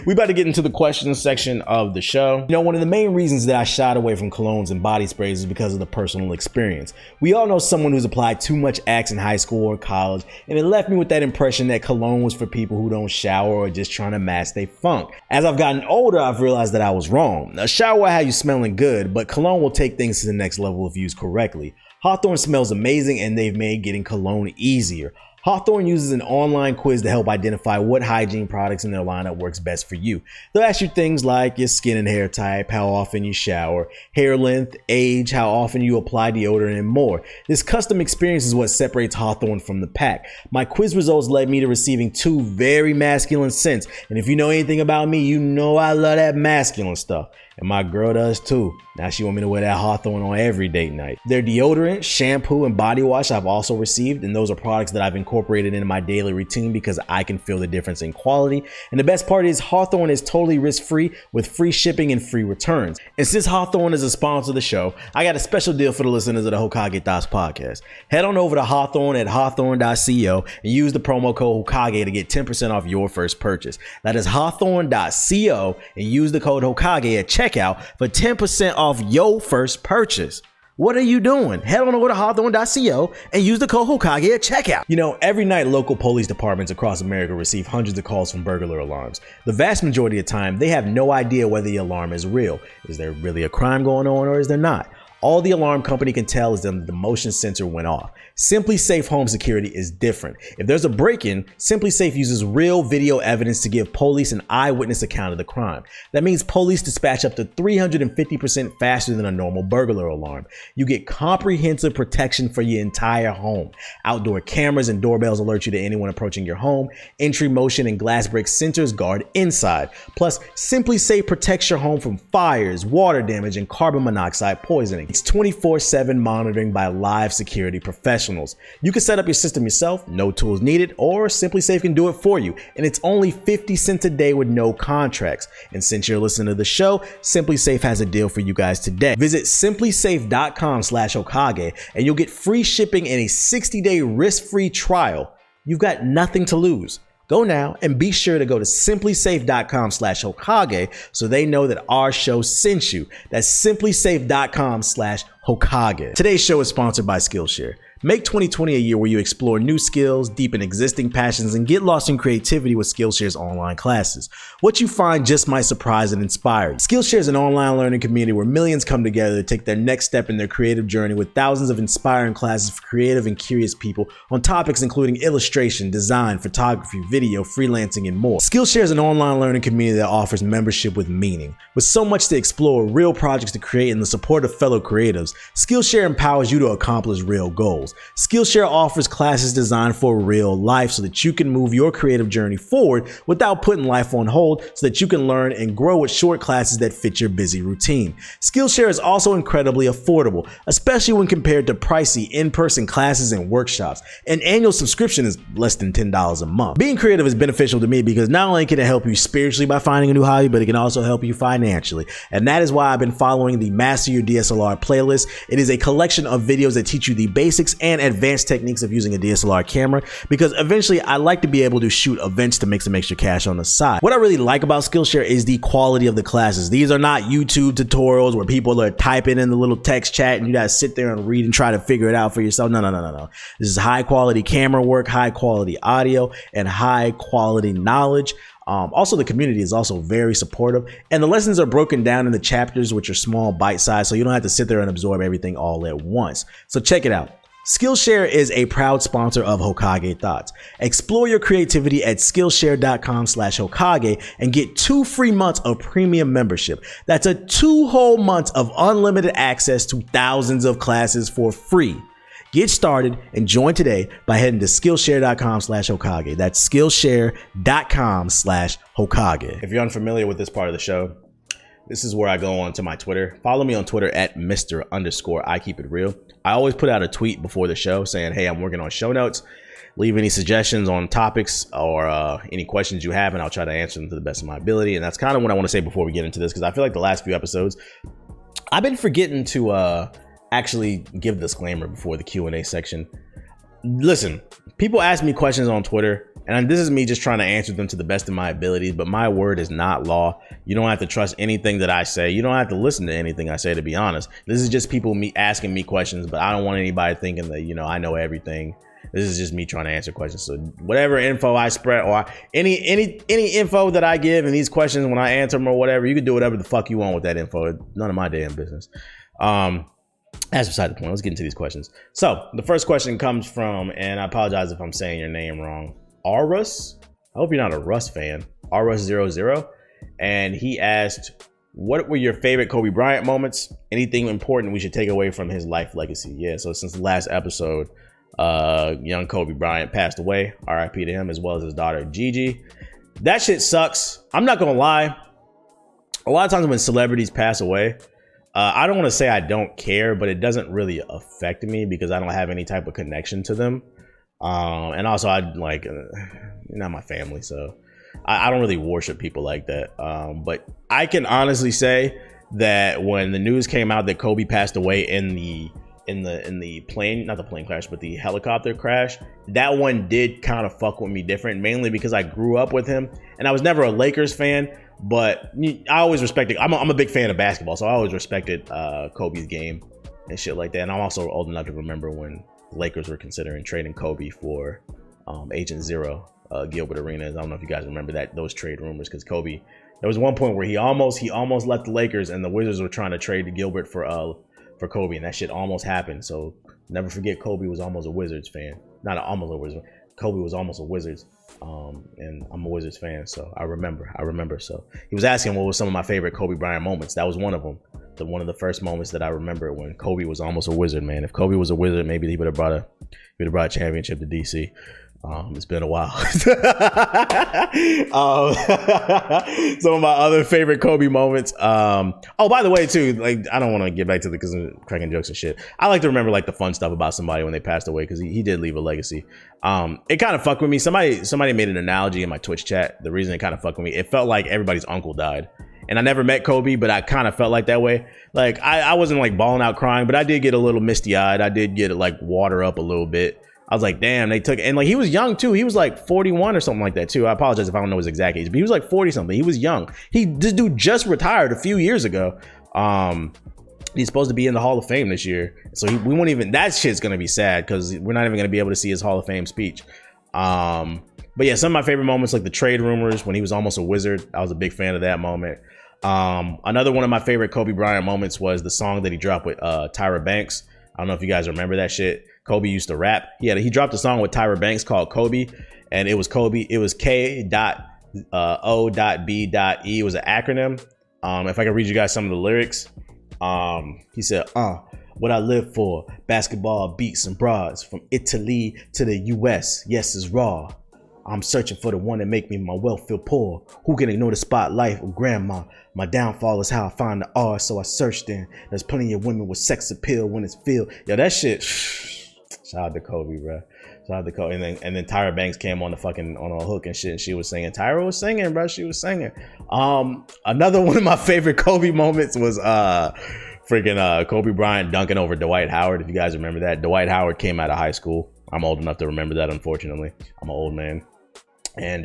We about to get into the questions section of the show. You know, one of the main reasons that I shied away from colognes and body sprays is because of the personal experience. We all know someone who's applied too much Axe in high school or college, and it left me with that impression that cologne was for people who don't shower or just trying to mask their funk. As I've gotten older, I've realized that I was wrong. A shower will have you smelling good, but cologne will take things to the next level if used correctly. Hawthorne smells amazing, and they've made getting cologne easier. Hawthorne uses an online quiz to help identify what hygiene products in their lineup works best for you. They'll ask you things like your skin and hair type, how often you shower, hair length, age, how often you apply deodorant, and more. This custom experience is what separates Hawthorne from the pack. My quiz results led me to receiving 2 very masculine scents, and if you know anything about me, you know I love that masculine stuff. And my girl does too. Now she want me to wear that Hawthorne on every date night. Their deodorant, shampoo, and body wash I've also received, and those are products that I've incorporated into my daily routine because I can feel the difference in quality. And the best part is Hawthorne is totally risk-free with free shipping and free returns. And since Hawthorne is a sponsor of the show, I got a special deal for the listeners of the Hokage Thots podcast. Head on over to Hawthorne at hawthorne.co and use the promo code Hokage to get 10% off your first purchase. That is hawthorne.co and use the code Hokage at checkout for 10% off your first purchase. What are you doing? Head on over to hawthorne.co and use the code Hokage at checkout. You know, every night local police departments across America receive hundreds of calls from burglar alarms. The vast majority of the time, they have no idea whether the alarm is real. Is there really a crime going on or is there not? All the alarm company can tell is that the motion sensor went off. Simply Safe Home Security is different. If there's a break-in, Simply Safe uses real video evidence to give police an eyewitness account of the crime. That means police dispatch up to 350% faster than a normal burglar alarm. You get comprehensive protection for your entire home. Outdoor cameras and doorbells alert you to anyone approaching your home. Entry motion and glass break sensors guard inside. Plus, Simply Safe protects your home from fires, water damage, and carbon monoxide poisoning. It's 24/7 monitoring by live security professionals. You can set up your system yourself, no tools needed, or Simply Safe can do it for you. And it's only 50 cents a day with no contracts. And since you're listening to the show, Simply Safe has a deal for you guys today. Visit simplysafe.com/Hokage and you'll get free shipping and a 60-day risk-free trial. You've got nothing to lose. Go now and be sure to go to simplysafe.com/Hokage so they know that our show sent you. That's simplysafe.com/Hokage. Today's show is sponsored by Skillshare. Make 2020 a year where you explore new skills, deepen existing passions, and get lost in creativity with Skillshare's online classes. What you find just might surprise and inspire you. Skillshare is an online learning community where millions come together to take their next step in their creative journey with thousands of inspiring classes for creative and curious people on topics including illustration, design, photography, video, freelancing, and more. Skillshare is an online learning community that offers membership with meaning. With so much to explore, real projects to create, and the support of fellow creatives, Skillshare empowers you to accomplish real goals. Skillshare offers classes designed for real life so that you can move your creative journey forward without putting life on hold so that you can learn and grow with short classes that fit your busy routine. Skillshare is also incredibly affordable, especially when compared to pricey in-person classes and workshops. An annual subscription is less than $10 a month. Being creative is beneficial to me because not only can it help you spiritually by finding a new hobby, but it can also help you financially. And that is why I've been following the Master Your DSLR playlist. It is a collection of videos that teach you the basics and advanced techniques of using a DSLR camera, because eventually I like to be able to shoot events to make some extra cash on the side. What I really like about Skillshare is the quality of the classes. These are not YouTube tutorials where people are typing in the little text chat and you gotta sit there and read and try to figure it out for yourself. No. This is high quality camera work, high quality audio, and high quality knowledge. Also, the community is also very supportive, and the lessons are broken down into chapters, which are small bite size, so you don't have to sit there and absorb everything all at once. So check it out. Skillshare is a proud sponsor of Hokage Thots. Explore your creativity at Skillshare.com/Hokage and get 2 free months of premium membership. That's a 2 whole months of unlimited access to thousands of classes for free. Get started and join today by heading to Skillshare.com/Hokage. That's Skillshare.com/Hokage. If you're unfamiliar with this part of the show, this is where I go on to my Twitter. Follow me on Twitter at Mr_I keep it real. I always put out a tweet before the show saying, hey, I'm working on show notes. Leave any suggestions on topics or any questions you have, and I'll try to answer them to the best of my ability. And that's kind of what I want to say before we get into this, because I feel like the last few episodes, I've been forgetting to actually give a disclaimer before the Q&A section. Listen, people ask me questions on Twitter, and this is me just trying to answer them to the best of my abilities, but my word is not law. You don't have to trust anything that I say. You don't have to listen to anything I say, to be honest. This is just people asking me questions, but I don't want anybody thinking that, I know everything. This is just me trying to answer questions. So whatever info I spread or any info that I give in these questions when I answer them or whatever, you can do whatever the fuck you want with that info. None of my damn business. That's beside the point. Let's get into these questions. So the first question comes from, and I apologize if I'm saying your name wrong, Arus. I hope you're not a Russ fan. Arus00. And he asked, what were your favorite Kobe Bryant moments? Anything important we should take away from his life legacy? Yeah, so since the last episode, young Kobe Bryant passed away. RIP to him, as well as his daughter, Gigi. That shit sucks. I'm not going to lie. A lot of times when celebrities pass away, I don't want to say I don't care, but it doesn't really affect me because I don't have any type of connection to them. And also, you're not my family, so I don't really worship people like that. But I can honestly say that when the news came out that Kobe passed away in the plane, not the plane crash, but the helicopter crash, that one did kind of fuck with me different, mainly because I grew up with him, and I was never a Lakers fan. But I always respected, I'm a big fan of basketball, so I always respected Kobe's game and shit like that. And I'm also old enough to remember when Lakers were considering trading Kobe for Agent Zero, Gilbert Arenas. I don't know if you guys remember those trade rumors, because Kobe, there was one point where he almost left the Lakers, and the Wizards were trying to trade Gilbert for Kobe, and that shit almost happened. So never forget, Kobe was almost a Wizards fan. Not almost a Wizards. Kobe was almost a Wizards. And I'm a Wizards fan, so I remember. So he was asking what was some of my favorite Kobe Bryant moments. That was one of them. One of the first moments that I remember when Kobe was almost a Wizard, man. If Kobe was a Wizard, maybe he would have brought a championship to DC. It's been a while. Some of my other favorite Kobe moments. Oh, by the way, too, I don't want to get back to because I'm cracking jokes and shit. I like to remember the fun stuff about somebody when they passed away, because he did leave a legacy. It kind of fucked with me. Somebody made an analogy in my Twitch chat. The reason it kind of fucked with me, it felt like everybody's uncle died. And I never met Kobe, but I kind of felt like that way. I wasn't bawling out crying, but I did get a little misty eyed. I did get water up a little bit. I was like, damn, they took, and he was young too. He was 41 or something like that too. I apologize if I don't know his exact age, but he was 40 something. He was young. This dude just retired a few years ago. He's supposed to be in the Hall of Fame this year. So we won't even, that shit's going to be sad because we're not even going to be able to see his Hall of Fame speech. But yeah, some of my favorite moments, like the trade rumors when he was almost a Wizard. I was a big fan of that moment. Another one of my favorite Kobe Bryant moments was the song that he dropped with Tyra Banks. I don't know if you guys remember that shit. Kobe used to rap. He dropped a song with Tyra Banks called Kobe, and it was K.O.B.B.E. It was an acronym. If I could read you guys some of the lyrics. He said, what I live for, basketball, beats, and bras, from Italy to the US, yes, it's raw. I'm searching for the one that make me my wealth feel poor. Who can ignore the spotlight of grandma? My downfall is how I find the R, so I searched in. There's plenty of women with sex appeal when it's filled. Yo, that shit. Shout out to Kobe, bro. Shout out to Kobe. And then Tyra Banks came on a hook and shit, and she was singing. Tyra was singing, bro. She was singing. Another one of my favorite Kobe moments was Kobe Bryant dunking over Dwight Howard. If you guys remember that, Dwight Howard came out of high school. I'm old enough to remember that. Unfortunately, I'm an old man. And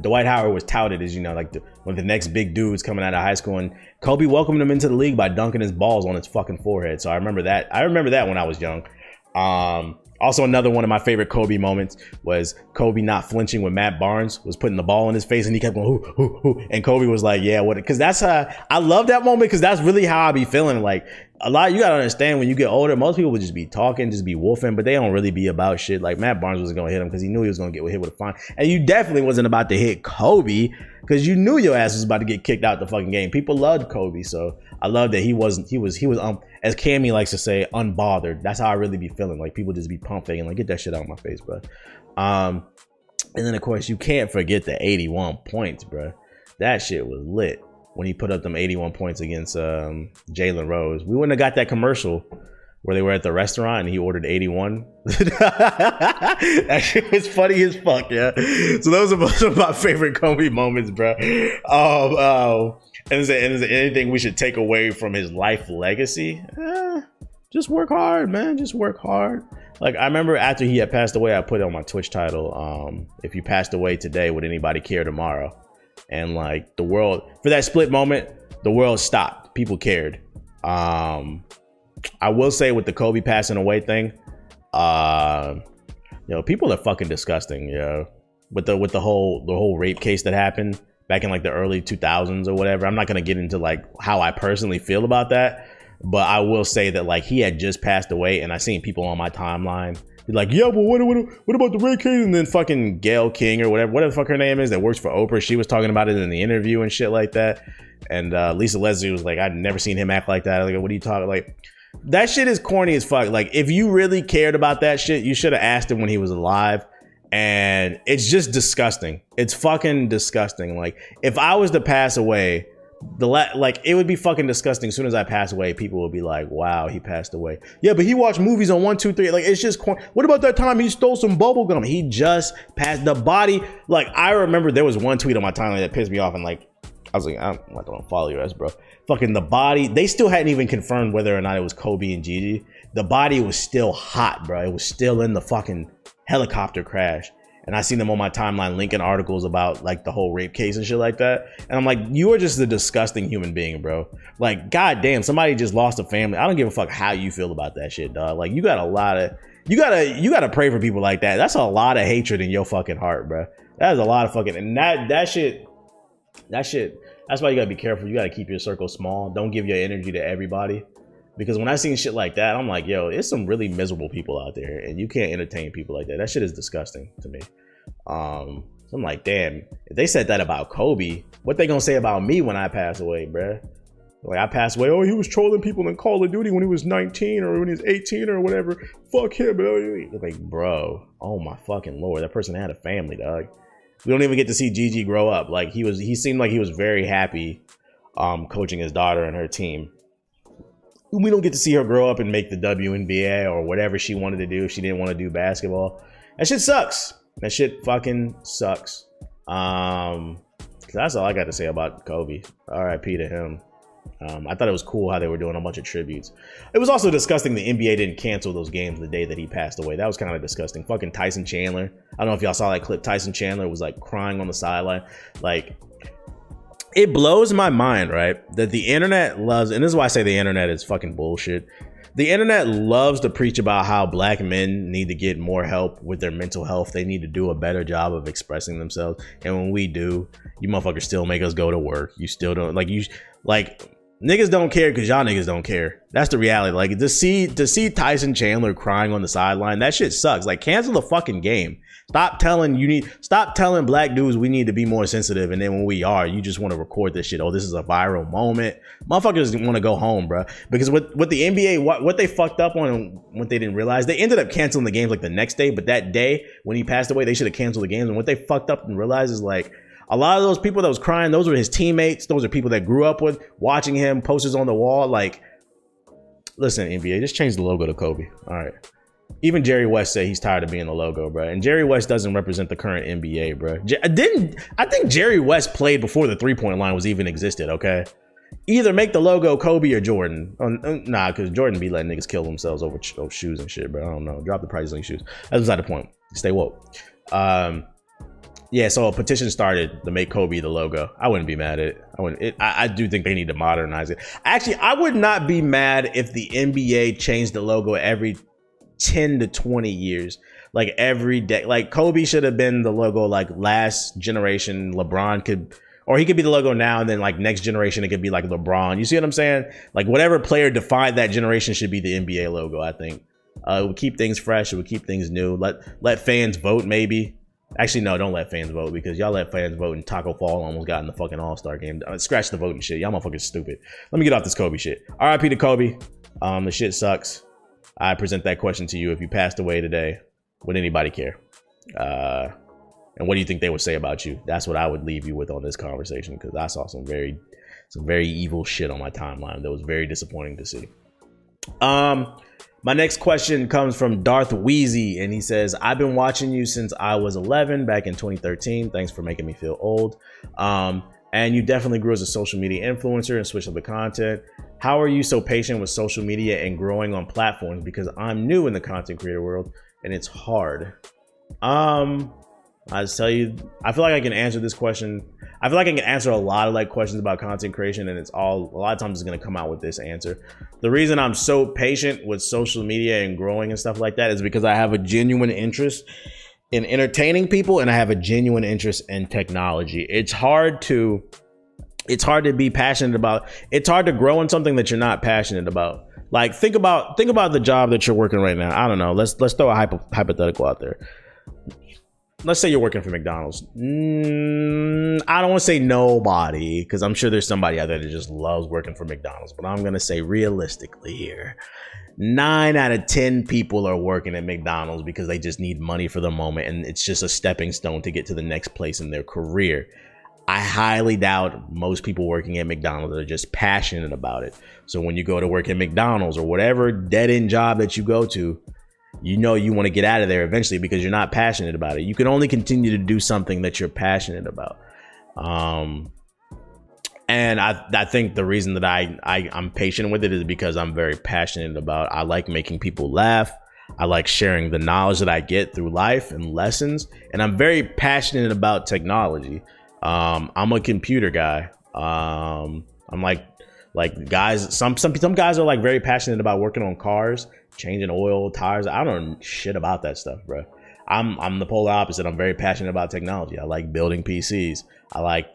Dwight Howard was touted as, one of the next big dudes coming out of high school, and Kobe welcomed him into the league by dunking his balls on his fucking forehead. So I remember that. I remember that when I was young. Also, another one of my favorite Kobe moments was Kobe not flinching when Matt Barnes was putting the ball in his face, and he kept going, hoo, hoo, hoo. And Kobe was like, yeah, what? Because that's I love that moment, because that's really how I be feeling. a lot, you gotta understand, when you get older, most people would just be talking, just be wolfing, but they don't really be about shit. Like Matt Barnes wasn't gonna hit him because he knew he was gonna get hit with a fine, and you definitely wasn't about to hit Kobe because you knew your ass was about to get kicked out the fucking game. People loved Kobe, so I love that he was as Cammy likes to say, unbothered. That's how I really be feeling. Like people just be pump faking, like get that shit out of my face, bro. And then of course you can't forget the 81 points, bro. That shit was lit when he put up them 81 points against Jalen Rose. We wouldn't have got that commercial where they were at the restaurant and he ordered 81. That shit was funny as fuck, yeah. So those are most of my favorite Kobe moments, bro. And is there anything we should take away from his life legacy? Just work hard, man. Just work hard. Like, I remember after he had passed away, I put it on my Twitch title, if you passed away today, would anybody care tomorrow? And like the world, for that split moment, the world stopped. People cared. I will say with the Kobe passing away thing, people are fucking disgusting, with the whole rape case that happened back in like the early 2000s or whatever. I'm not gonna get into like how I personally feel about that, but I will say that like he had just passed away, and I seen people on my timeline be like, yeah, but what about the rape case? And then fucking Gayle King or whatever the fuck her name is that works for Oprah, she was talking about it in the interview and shit like that. And Lisa Leslie was like, I'd never seen him act like that. Like, what are you talking? Like, that shit is corny as fuck. Like, if you really cared about that shit, you should have asked him when he was alive. And it's just disgusting. It's fucking disgusting. Like, if I was to pass away, it would be fucking disgusting. As soon as I pass away, people will be like, wow, he passed away. Yeah, but he watched movies on 1, 2, 3. Like, it's just corny. What about that time he stole some bubble gum? He just passed. The body. Like, I remember there was one tweet on my timeline that pissed me off, and like, I was like, I'm not gonna follow your ass, bro. Fucking the body. They still hadn't even confirmed whether or not it was Kobe and Gigi. The body was still hot, bro. It was still in the fucking helicopter crash. And I seen them on my timeline linking articles about like the whole rape case and shit like that. And I'm like, you are just a disgusting human being, bro. Like, goddamn, somebody just lost a family. I don't give a fuck how you feel about that shit, dog. Like, you got a lot of, you gotta pray for people like that. That's a lot of hatred in your fucking heart, bro. That is a lot of fucking, and that shit, that's why you gotta be careful. You gotta keep your circle small. Don't give your energy to everybody. Because when I seen shit like that, I'm like, yo, there's some really miserable people out there, and you can't entertain people like that. That shit is disgusting to me. So I'm like, damn, if they said that about Kobe, what they gonna say about me when I pass away, bruh? Like, I passed away, oh, he was trolling people in Call of Duty when he was 19 or when he was 18 or whatever. Fuck him, bro. Like, bro, oh my fucking Lord, that person had a family, dog. We don't even get to see Gigi grow up. Like, he seemed like he was very happy coaching his daughter and her team. We don't get to see her grow up and make the WNBA or whatever she wanted to do if she didn't want to do basketball. That shit sucks. That shit fucking sucks. That's all I got to say about Kobe. RIP to him. I thought it was cool how they were doing a bunch of tributes. It was also disgusting the NBA didn't cancel those games the day that he passed away. That was kind of disgusting. Fucking Tyson Chandler. I don't know if y'all saw that clip. Tyson Chandler was like crying on the sideline. Like, it blows my mind, right, that the internet loves, and this is why I say the internet is fucking bullshit. The internet loves to preach about how black men need to get more help with their mental health. They need to do a better job of expressing themselves. And when we do, you motherfuckers still make us go to work. You still don't, niggas don't care because y'all niggas don't care. That's the reality. Like, to see Tyson Chandler crying on the sideline, that shit sucks. Like, cancel the fucking game. Stop telling black dudes we need to be more sensitive, and then when we are, you just want to record this shit. Oh, this is a viral moment. Motherfuckers want to go home, bro. Because with the NBA, what they fucked up on and what they didn't realize, they ended up canceling the games like the next day. But that day when he passed away, they should have canceled the games. And what they fucked up and realized is like, a lot of those people that was crying, those were his teammates. Those are people that grew up with, watching him, posters on the wall. Like, listen, NBA, just change the logo to Kobe. All right. Even Jerry West said he's tired of being the logo, bro. And Jerry West doesn't represent the current NBA, bro. I think Jerry West played before the three-point line was even existed, okay? Either make the logo Kobe or Jordan. Nah, because Jordan be letting niggas kill themselves over shoes and shit, bro. I don't know. Drop the prices on your shoes. That's beside the point. Stay woke. Yeah, so a petition started to make Kobe the logo. I wouldn't be mad at it. I do think they need to modernize it. Actually, I would not be mad if the NBA changed the logo every 10 to 20 years, like every day. Like, Kobe should have been the logo like last generation LeBron could Or he could be the logo now, and then like next generation, it could be like LeBron. You see what I'm saying? Like whatever player defined that generation should be the NBA logo, I think. It would keep things fresh. It would keep things new. Let fans vote, maybe. Actually, no, don't let fans vote, because y'all let fans vote and Taco Fall almost got in the fucking All-Star game. Scratch the voting shit. Y'all motherfuckers stupid. Let me get off this Kobe shit. RIP to Kobe. The shit sucks. I present that question to you. If you passed away today, would anybody care? And what do you think they would say about you? That's what I would leave you with on this conversation, because I saw some very evil shit on my timeline that was very disappointing to see. My next question comes from Darth Wheezy, and he says, I've been watching you since I was 11 back in 2013. Thanks for making me feel old. And you definitely grew as a social media influencer and switched up the content. How are you so patient with social media and growing on platforms? Because I'm new in the content creator world and it's hard. I just tell you, I feel like I can answer this question. I feel like I can answer a lot of like questions about content creation, and a lot of times it's going to come out with this answer. The reason I'm so patient with social media and growing and stuff like that is because I have a genuine interest in entertaining people, and I have a genuine interest in technology. It's hard to be passionate about. It's hard to grow in something that you're not passionate about. Like think about the job that you're working right now. I don't know. Let's throw a hypothetical out there. Let's say you're working for McDonald's. I don't want to say nobody, because I'm sure there's somebody out there that just loves working for McDonald's. But I'm going to say realistically here, 9 out of 10 people are working at McDonald's because they just need money for the moment. And it's just a stepping stone to get to the next place in their career. I highly doubt most people working at McDonald's are just passionate about it. So when you go to work at McDonald's or whatever dead end job that you go to, you know you want to get out of there eventually because you're not passionate about it. You can only continue to do something that you're passionate about. And I think the reason that I'm patient with it is because I'm very passionate about, I like making people laugh. I like sharing the knowledge that I get through life and lessons. And I'm very passionate about technology. I'm a computer guy. I'm like guys, some guys are like very passionate about working on cars, changing oil, tires. I don't know shit about that stuff, bro. I'm the polar opposite. I'm very passionate about technology. I like building PCs. I like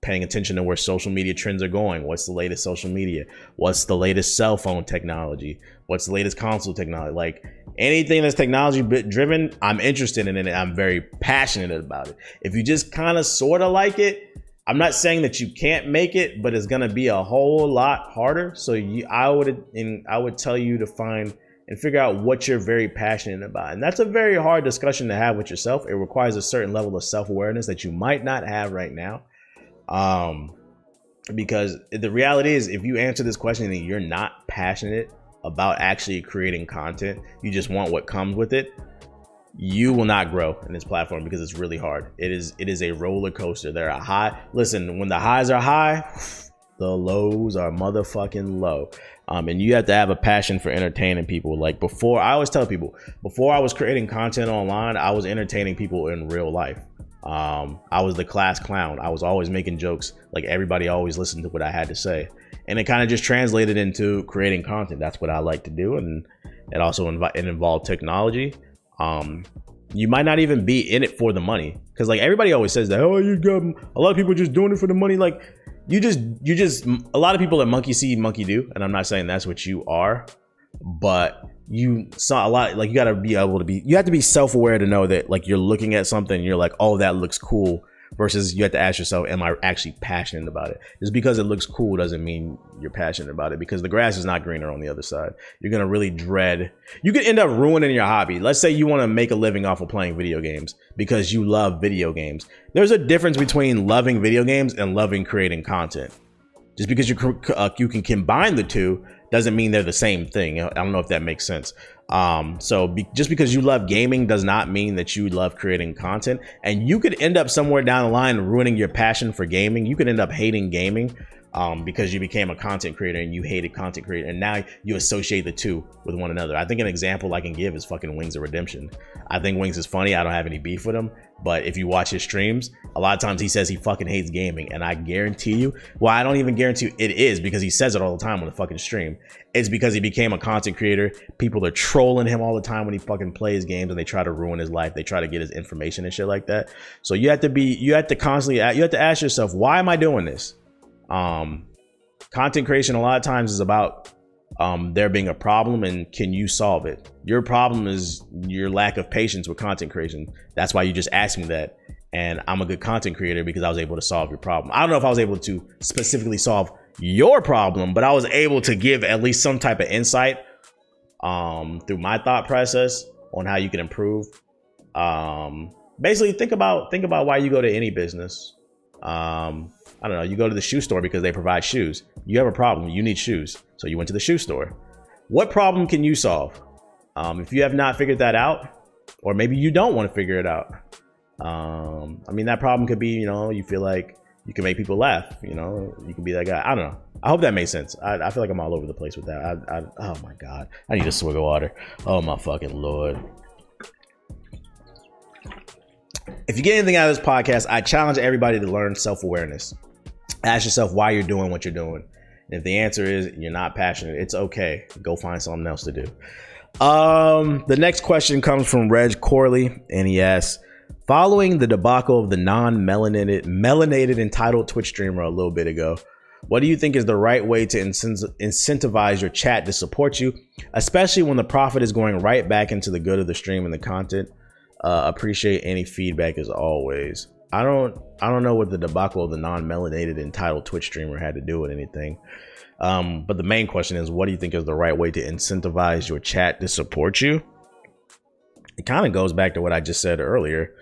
paying attention to where social media trends are going. What's the latest social media? What's the latest cell phone technology? What's the latest console technology? Like anything that's technology driven, I'm interested in it. I'm very passionate about it. If you just kind of sort of like it, I'm not saying that you can't make it, but it's going to be a whole lot harder. So I would tell you to find and figure out what you're very passionate about. And that's a very hard discussion to have with yourself. It requires a certain level of self-awareness that you might not have right now. Because the reality is, if you answer this question and you're not passionate about actually creating content, you just want what comes with it, you will not grow in this platform because it's really hard. It is a roller coaster. There are listen, when the highs are high, the lows are motherfucking low. And you have to have a passion for entertaining people. Like before, I always tell people, before I was creating content online, I was entertaining people in real life. I was the class clown. I was always making jokes. Like everybody always listened to what I had to say. And it kind of just translated into creating content. That's what I like to do. And it also involved technology. You might not even be in it for the money. Because like everybody always says that, oh, you got a lot of people just doing it for the money. Like you just a lot of people that monkey see, monkey do. And I'm not saying that's what you are, but you saw a lot. Like you have to be self-aware to know that like you're looking at something and you're like, oh, that looks cool, versus you have to ask yourself, am I actually passionate about it? Just because it looks cool doesn't mean you're passionate about it, because the grass is not greener on the other side. You're going to really you could end up ruining your hobby. Let's say you want to make a living off of playing video games because you love video games. There's a difference between loving video games and loving creating content. Just because you can combine the two doesn't mean they're the same thing. I don't know if that makes sense. Just because you love gaming does not mean that you love creating content. And you could end up somewhere down the line ruining your passion for gaming. You could end up hating gaming because you became a content creator and you hated content creator, and now you associate the two with one another. I think an example I can give is fucking Wings of Redemption. I think Wings is funny. I don't have any beef with him, but if you watch his streams, a lot of times he says he fucking hates gaming, and I guarantee you, well, I don't even guarantee you, it is because he says it all the time on the fucking stream. It's because he became a content creator. People are trolling him all the time when he fucking plays games, and they try to ruin his life. They try to get his information and shit like that. So you have to ask yourself, why am I doing this? Content creation a lot of times is about there being a problem and can you solve it. Your problem is your lack of patience with content creation. That's why you just asked me that, and I'm a good content creator because I was able to solve your problem. I don't know if I was able to specifically solve your problem, but I was able to give at least some type of insight through my thought process on how you can improve. Basically think about why you go to any business. I don't know, you go to the shoe store because they provide shoes. You have a problem, you need shoes. So you went to the shoe store. What problem can you solve? If you have not figured that out, or maybe you don't want to figure it out. I mean, that problem could be, you feel like you can make people laugh, you can be that guy. I don't know. I hope that makes sense. I feel like I'm all over the place with that. Oh my God, I need a swig of water. Oh my fucking Lord. If you get anything out of this podcast, I challenge everybody to learn self-awareness. Ask yourself why you're doing what you're doing. And if the answer is you're not passionate, it's okay. Go find something else to do. The next question comes from Reg Corley, and he asks, following the debacle of the melanated entitled Twitch streamer a little bit ago, what do you think is the right way to incentivize your chat to support you, especially when the profit is going right back into the good of the stream and the content? Appreciate any feedback as always. I don't know what the debacle of the non-melanated entitled Twitch streamer had to do with anything. But the main question is, what do you think is the right way to incentivize your chat to support you? It kind of goes back to what I just said earlier.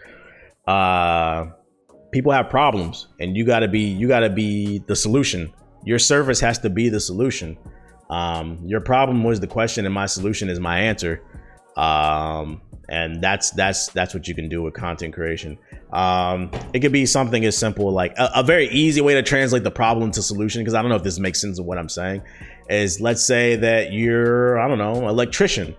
People have problems, and you gotta be the solution. Your service has to be the solution. Your problem was the question, and my solution is my answer. And that's what you can do with content creation. It could be something as simple like a very easy way to translate the problem to solution, because I don't know if this makes sense of what I'm saying, is let's say that you're, I don't know, electrician.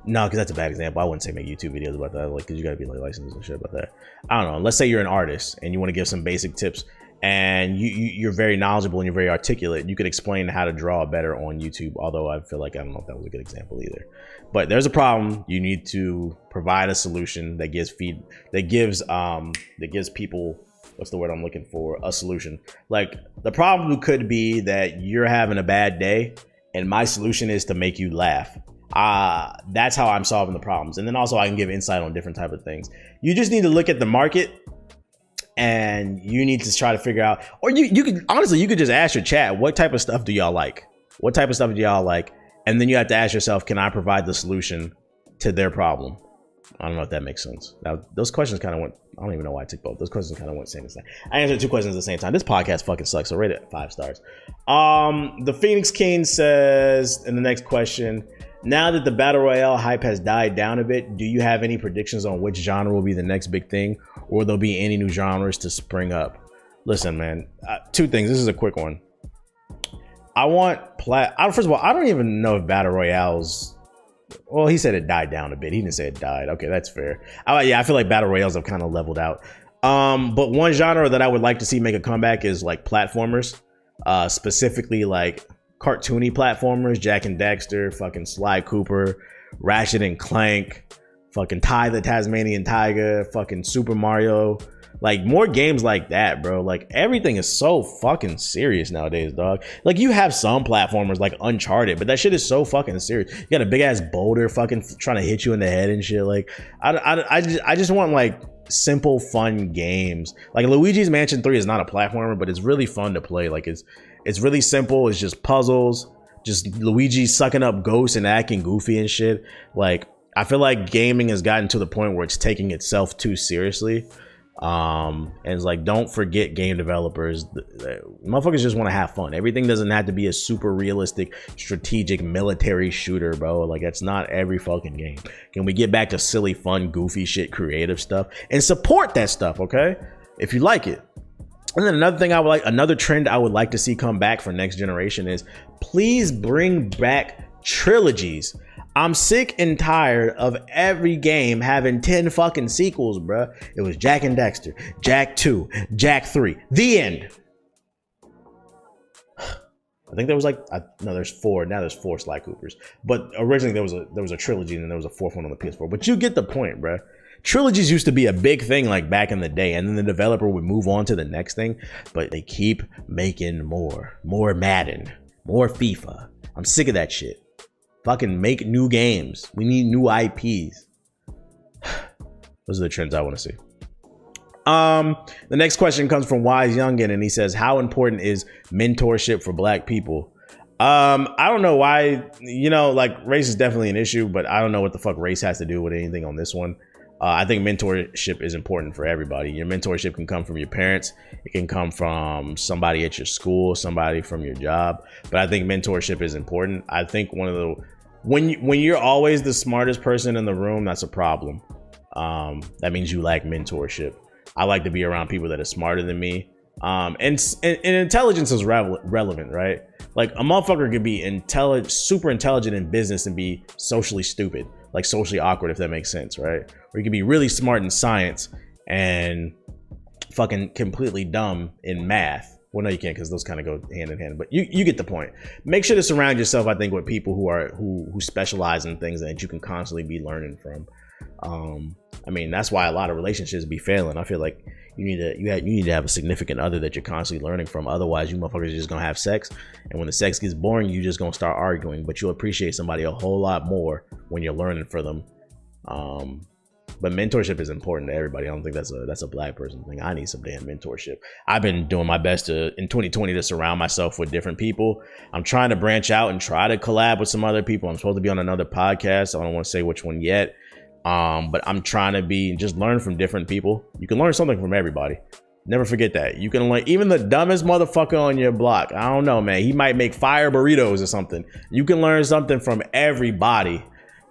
No, because that's a bad example. I wouldn't say make YouTube videos about that, like, because you got to be like licensed and shit about that. I don't know. Let's say you're an artist and you want to give some basic tips, and you're very knowledgeable and you're very articulate. You could explain how to draw better on YouTube, although I feel like I don't know if that was a good example either. But there's a problem. You need to provide a solution that gives people, what's the word I'm looking for? A solution. Like, the problem could be that you're having a bad day, and my solution is to make you laugh. That's how I'm solving the problems. And then also I can give insight on different type of things. You just need to look at the market, and you need to try to figure out, or you could honestly, you could just ask your chat, what type of stuff do y'all like? What type of stuff do y'all like? And then you have to ask yourself, can I provide the solution to their problem? I don't know if that makes sense. Now, those questions kind of went, I don't even know why I took both. Those questions kind of went same. I answered two questions at the same time. This podcast fucking sucks, so rate it 5 stars. The Phoenix King says in the next question, now that the Battle Royale hype has died down a bit, do you have any predictions on which genre will be the next big thing, or will there be any new genres to spring up? Listen, man, 2 things. This is a quick one. First of all, I don't even know if Battle Royales, well, he said it died down a bit. He didn't say it died. Okay, that's fair. I feel like Battle Royales have kind of leveled out. But one genre that I would like to see make a comeback is like platformers, specifically like cartoony platformers, Jak and Daxter, fucking Sly Cooper, Ratchet and Clank, fucking Ty the Tasmanian Tiger, fucking Super Mario. Like, more games like that, bro. Like, everything is so fucking serious nowadays, dog. Like, you have some platformers like Uncharted, but that shit is so fucking serious. You got a big ass boulder fucking trying to hit you in the head and shit. Like, I just want like simple, fun games. Like, Luigi's Mansion 3 is not a platformer, but it's really fun to play. Like, it's really simple. It's just puzzles, just Luigi sucking up ghosts and acting goofy and shit. Like, I feel like gaming has gotten to the point where it's taking itself too seriously. And it's like, don't forget game developers. Motherfuckers just want to have fun. Everything doesn't have to be a super realistic, strategic military shooter, bro. Like, that's not every fucking game. Can we get back to silly, fun, goofy shit, creative stuff, and support that stuff, okay? If you like it. And then another trend I would like to see come back for next generation is please bring back trilogies. I'm sick and tired of every game having 10 fucking sequels, bruh. It was Jak and Daxter, Jak 2, Jak 3, the end. I think there was there's 4. Now there's 4 Sly Coopers. But originally there was a trilogy and then there was a 4th one on the PS4. But you get the point, bruh. Trilogies used to be a big thing like back in the day, and then the developer would move on to the next thing, but they keep making more Madden, more FIFA. I'm sick of that shit. Fucking make new games. We need new IPs. Those are the trends I want to see. The next question comes from Wise Youngin, and he says, how important is mentorship for Black people? I don't know why, race is definitely an issue, but I don't know what the fuck race has to do with anything on this one. I think mentorship is important for everybody. Your mentorship can come from your parents. It can come from somebody at your school, somebody from your job. But I think mentorship is important. I think when you're always the smartest person in the room, that's a problem. That means you lack mentorship. I like to be around people that are smarter than me. And intelligence is relevant, right? Like a motherfucker could be super intelligent in business and be socially stupid, like socially awkward, if that makes sense, right? Or you could be really smart in science and fucking completely dumb in math. Well, no, you can't, because those kind of go hand in hand. But you get the point. Make sure to surround yourself, I think, with people who specialize in things that you can constantly be learning from. That's why a lot of relationships be failing. I feel like you need to have a significant other that you're constantly learning from. Otherwise, you motherfuckers are just gonna have sex, and when the sex gets boring, you just gonna start arguing. But you'll appreciate somebody a whole lot more when you're learning from them. But mentorship is important to everybody. I don't think that's a Black person thing. I need some damn mentorship. I've been doing my best in 2020 to surround myself with different people. I'm trying to branch out and try to collab with some other people. I'm supposed to be on another podcast. I don't want to say which one yet. But I'm trying to just learn from different people. You can learn something from everybody. Never forget that. You can learn even the dumbest motherfucker on your block. I don't know, man. He might make fire burritos or something. You can learn something from everybody.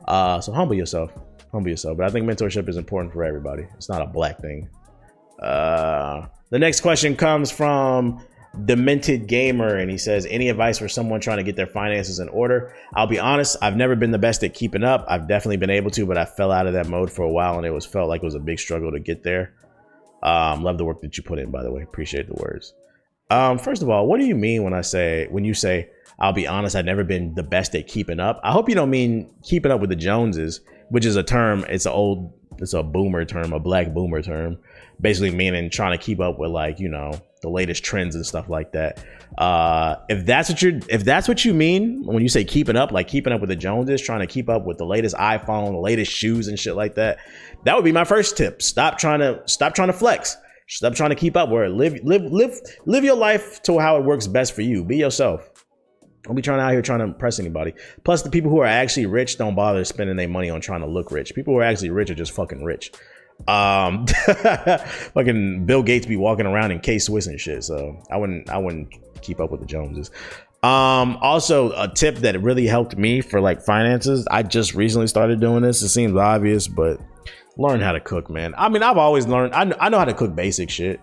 So humble yourself. But I think mentorship is important for everybody. It's not a Black thing. The next question comes from Demented Gamer, and he says, any advice for someone trying to get their finances in order? I'll be honest, I've never been the best at keeping up. I've definitely been able to, but I fell out of that mode for a while, and it felt like it was a big struggle to get there. Love the work that you put in, by the way. Appreciate the words. First of all, what do you mean when you say I'll be honest, I've never been the best at keeping up? I hope you don't mean keeping up with the Joneses, which is a term. It's a boomer term, a Black boomer term, basically meaning trying to keep up with the latest trends and stuff like that. If that's what you mean when you say keeping up, like keeping up with the Joneses, trying to keep up with the latest iPhone, the latest shoes and shit like that, that would be my first tip. Stop trying to flex. Stop trying to keep up. Where live your life to how it works best for you. Be yourself. Don't be out here trying to impress anybody. Plus, the people who are actually rich don't bother spending their money on trying to look rich. People who are actually rich are just fucking rich. Fucking Bill Gates be walking around in K-Swiss and shit. So I wouldn't keep up with the Joneses. Also, a tip that really helped me for finances. I just recently started doing this. It seems obvious, but learn how to cook, man. I've always learned. I know how to cook basic shit.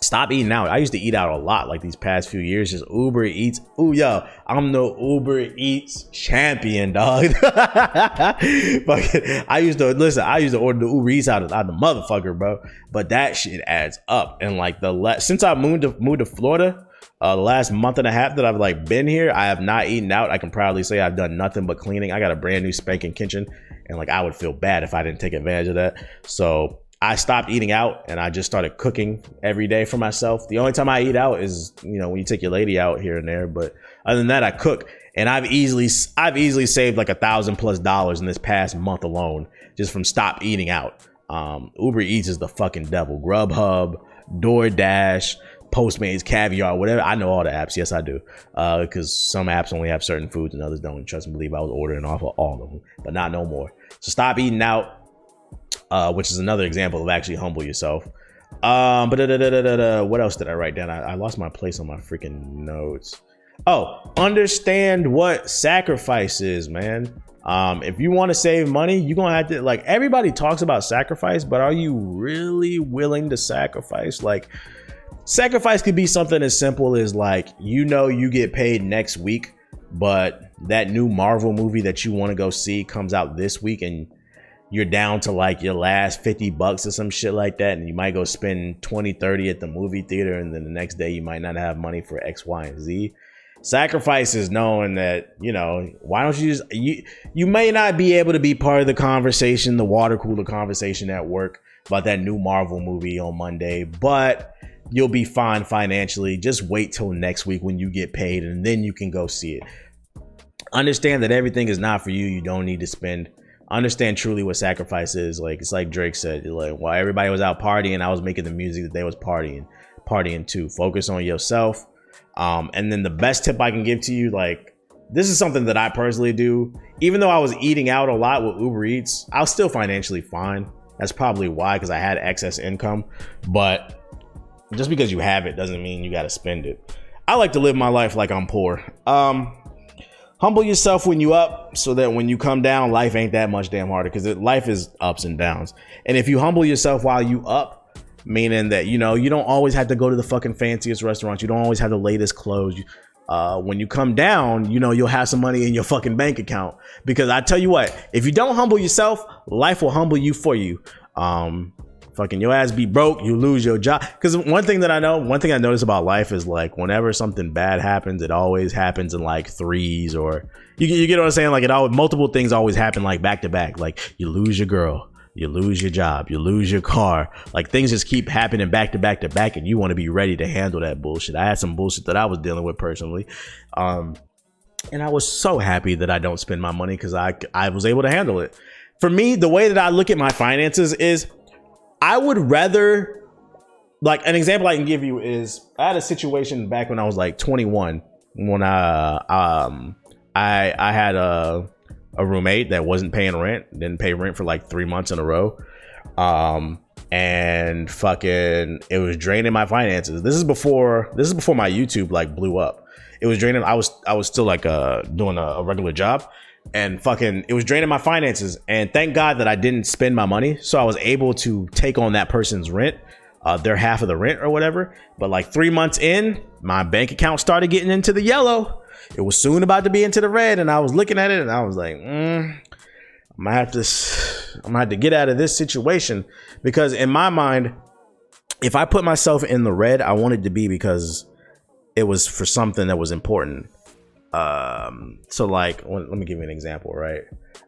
Stop eating out. I used to eat out a lot these past few years. Just Uber Eats. Ooh, yo, I'm the Uber Eats champion, dog. I used to order the Uber Eats out of the motherfucker, bro. But that shit adds up. And since I moved to Florida, the last month and a half that I've been here, I have not eaten out. I can proudly say I've done nothing but cleaning. I got a brand new spanking kitchen, and I would feel bad if I didn't take advantage of that. So I stopped eating out and I just started cooking every day for myself. The only time I eat out is, when you take your lady out here and there. But other than that, I cook, and I've easily saved $1,000+ in this past month alone just from stop eating out. Uber Eats is the fucking devil. Grubhub, DoorDash, Postmates, Caviar, whatever. I know all the apps. Yes, I do. Because some apps only have certain foods and others don't. Trust and believe, I was ordering off of all of them, but not no more. So stop eating out. Which is another example of actually humble yourself. What else did I write down? I lost my place on my freaking notes. Oh, understand what sacrifice is, man. If you want to save money, you're gonna have to, like, everybody talks about sacrifice, but are you really willing to sacrifice? Like, sacrifice could be something as simple as, like, you get paid next week, but that new Marvel movie that you want to go see comes out this week and you're down to like your last $50 or some shit like that, and you might go spend 20-30 at the movie theater, and then the next day you might not have money for X, Y, and Z. Sacrifice is knowing that, why don't you just, you may not be able to be part of the conversation, the water cooler conversation at work about that new Marvel movie on Monday, but you'll be fine financially. Just wait till next week when you get paid, and then you can go see it. Understand that everything is not for you. You don't need to spend. Understand truly what sacrifice is. Like, it's like Drake said, like, while everybody was out partying, I was making the music that they was partying too. Focus on yourself. And then the best tip I can give to you, like, this is something that I personally do. Even though I was eating out a lot with Uber Eats, I was still financially fine. That's probably why, because I had excess income. But just because you have it doesn't mean you got to spend it. I like to live my life like I'm poor. Humble yourself when you up, so that when you come down, life ain't that much damn harder, because life is ups and downs. And if you humble yourself while you up, meaning that, you don't always have to go to the fucking fanciest restaurants. You don't always have the latest clothes. When you come down, you'll have some money in your fucking bank account. Because I tell you what, if you don't humble yourself, life will humble you for you. Fucking your ass be broke, you lose your job. Because one thing I notice about life is, like, whenever something bad happens, it always happens in like threes, or you get what I'm saying? Like, multiple things always happen like back to back. Like, you lose your girl, you lose your job, you lose your car. Like, things just keep happening back to back to back, and you want to be ready to handle that bullshit. I had some bullshit that I was dealing with personally. And I was so happy that I don't spend my money, because I was able to handle it. For me, the way that I look at my finances is, I would rather, like, an example I can give you is, I had a situation back when I was like 21, when I had a roommate that wasn't paying rent, didn't pay rent for like 3 months in a row. And fucking, it was draining my finances. This is before my YouTube like blew up. It was draining. I was still like doing a regular job. And fucking, it was draining my finances. And thank God that I didn't spend my money, so I was able to take on that person's rent, their half of the rent or whatever. But like 3 months in, my bank account started getting into the yellow. It was soon about to be into the red, and I was looking at it and I was like, I'm gonna have to get out of this situation. Because in my mind, if I put myself in the red, I wanted to be because it was for something that was important. So like, let me give you an example, right?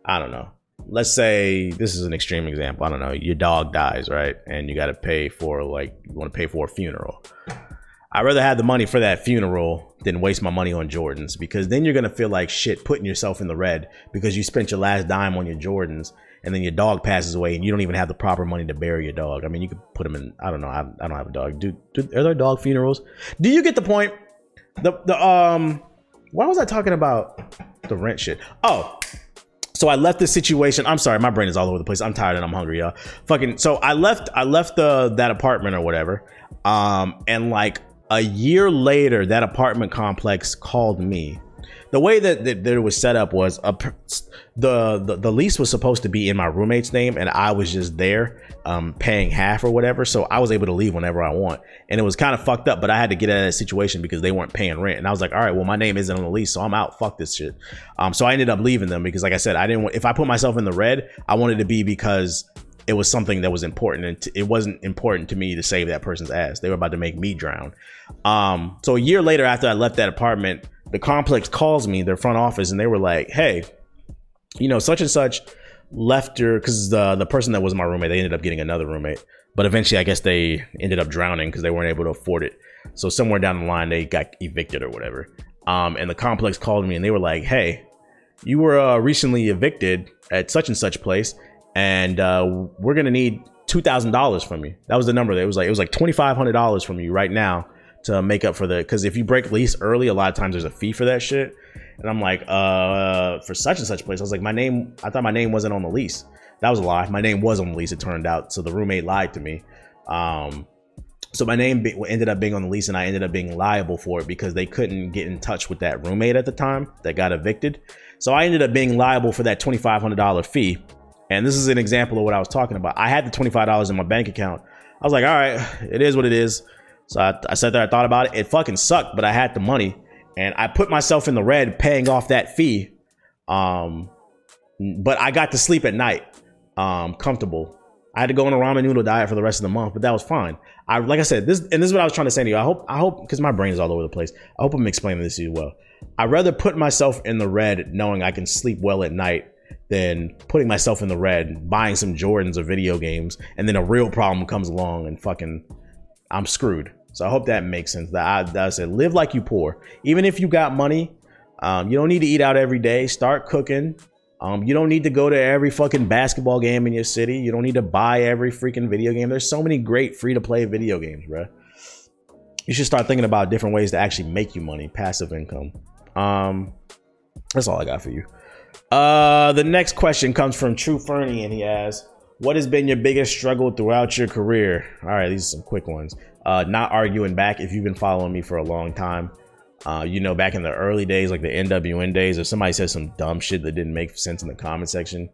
I don't know. Let's say, this is an extreme example. I don't know. Your dog dies, right? And you got to pay for, like, you want to pay for a funeral. I'd rather have the money for that funeral than waste my money on Jordans, because then you're going to feel like shit putting yourself in the red because you spent your last dime on your Jordans, and then your dog passes away and you don't even have the proper money to bury your dog. I mean, you could put him in, I don't know. I don't have a dog. Are there dog funerals? Do you get the point? Why was I talking about the rent shit? Oh, so I left the situation. I'm sorry, my brain is all over the place. I'm tired and I'm hungry, y'all. Fucking, so I left that apartment or whatever. And like a year later, that apartment complex called me. The way that it was set up was the lease was supposed to be in my roommate's name, and I was just there paying half or whatever, so I was able to leave whenever I want. And it was kind of fucked up, but I had to get out of that situation because they weren't paying rent, and I was like, all right, well, my name isn't on the lease, so I'm out. Fuck this shit. So I ended up leaving them because, like I said, I didn't want, if I put myself in the red, I wanted to be because it was something that was important, and it wasn't important to me to save that person's ass. They were about to make me drown. So a year later, after I left that apartment, the complex calls me, their front office, and they were like, hey, you know, such and such left her, because the person that was my roommate, they ended up getting another roommate, but eventually I guess they ended up drowning because they weren't able to afford it. So somewhere down the line, they got evicted or whatever. And the complex called me and they were like, hey, you were recently evicted at such and such place, and we're gonna need $2,000 from you. That was the number. It was like $2,500 from you right now to make up for because if you break lease early, a lot of times there's a fee for that shit. And I'm like, for such and such place. I was like, I thought my name wasn't on the lease. That was a lie. My name was on the lease, it turned out. So the roommate lied to me. So my name ended up being on the lease, and I ended up being liable for it because they couldn't get in touch with that roommate at the time that got evicted. So I ended up being liable for that $2,500 fee. And this is an example of what I was talking about. I had the $25 in my bank account. I was like, all right, it is what it is. So I sat there, I thought about it. It fucking sucked, but I had the money. And I put myself in the red paying off that fee. But I got to sleep at night, comfortable. I had to go on a ramen noodle diet for the rest of the month, but that was fine. Like I said, this is what I was trying to say to you. I hope, because my brain is all over the place. I hope I'm explaining this to you well. I'd rather put myself in the red knowing I can sleep well at night than putting myself in the red, buying some Jordans or video games, and then a real problem comes along and fucking I'm screwed. So I hope that makes sense. That I said, live like you poor. Even if you got money, you don't need to eat out every day. Start cooking. You don't need to go to every fucking basketball game in your city. You don't need to buy every freaking video game. There's so many great free-to-play video games, bro. You should start thinking about different ways to actually make you money, passive income. That's all I got for you. The next question comes from True Fernie, and he asks, what has been your biggest struggle throughout your career? All right, these are some quick ones. Not arguing back. If you've been following me for a long time, you know, back in the early days, like the NWN days, if somebody said some dumb shit that didn't make sense in the comment section,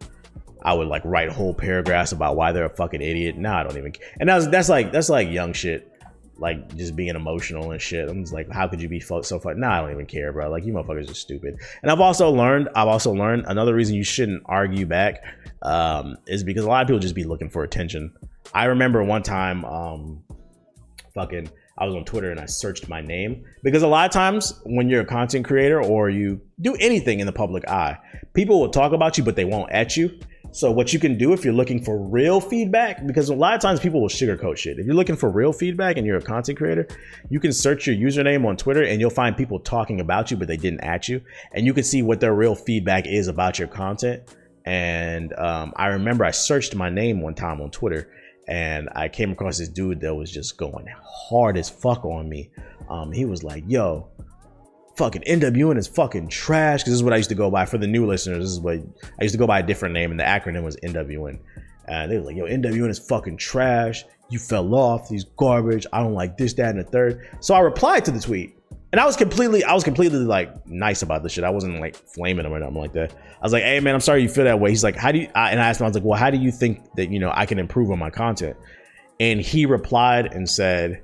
I would like write whole paragraphs about why they're a fucking idiot. Nah, I don't even care. And that's like young shit, like just being emotional and shit. I'm just like, how could you be so fun? Nah, I don't even care, bro. Like, you motherfuckers are stupid. And I've also learned another reason you shouldn't argue back is because a lot of people just be looking for attention. I remember one time, I was on Twitter and I searched my name, because a lot of times when you're a content creator or you do anything in the public eye, people will talk about you, but they won't at you. So what you can do if you're looking for real feedback, because a lot of times people will sugarcoat shit. If you're looking for real feedback and you're a content creator, you can search your username on Twitter and you'll find people talking about you, but they didn't at you. And you can see what their real feedback is about your content. And I remember I searched my name one time on Twitter, and I came across this dude that was just going hard as fuck on me. He was like, yo, fucking NWN is fucking trash. Because this is what I used to go by. For the new listeners, this is what I used to go by, a different name, and the acronym was NWN. And they were like, yo, NWN is fucking trash. You fell off. These garbage. I don't like this, that, and the third. So I replied to the tweet. And I was completely like nice about this shit. I wasn't like flaming him or nothing like that. I was like, hey man, I'm sorry you feel that way. He's like, how do you, and I asked him, I was like, well, how do you think that, you know, I can improve on my content? And he replied and said,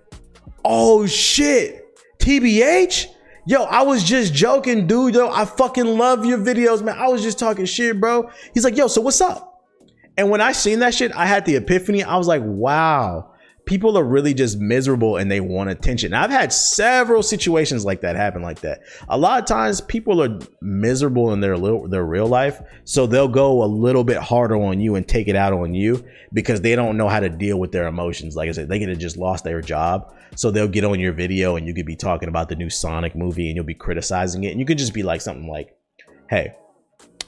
oh shit, TBH? Yo, I was just joking, dude. Yo, I fucking love your videos, man. I was just talking shit, bro. He's like, yo, so what's up? And when I seen that shit, I had the epiphany. I was like, wow. People are really just miserable and they want attention. Now, I've had several situations like that happen like that. A lot of times people are miserable in their real life. So they'll go a little bit harder on you and take it out on you because they don't know how to deal with their emotions. Like I said, they could have just lost their job. So they'll get on your video and you could be talking about the new Sonic movie and you'll be criticizing it. And you could just be like something like, hey,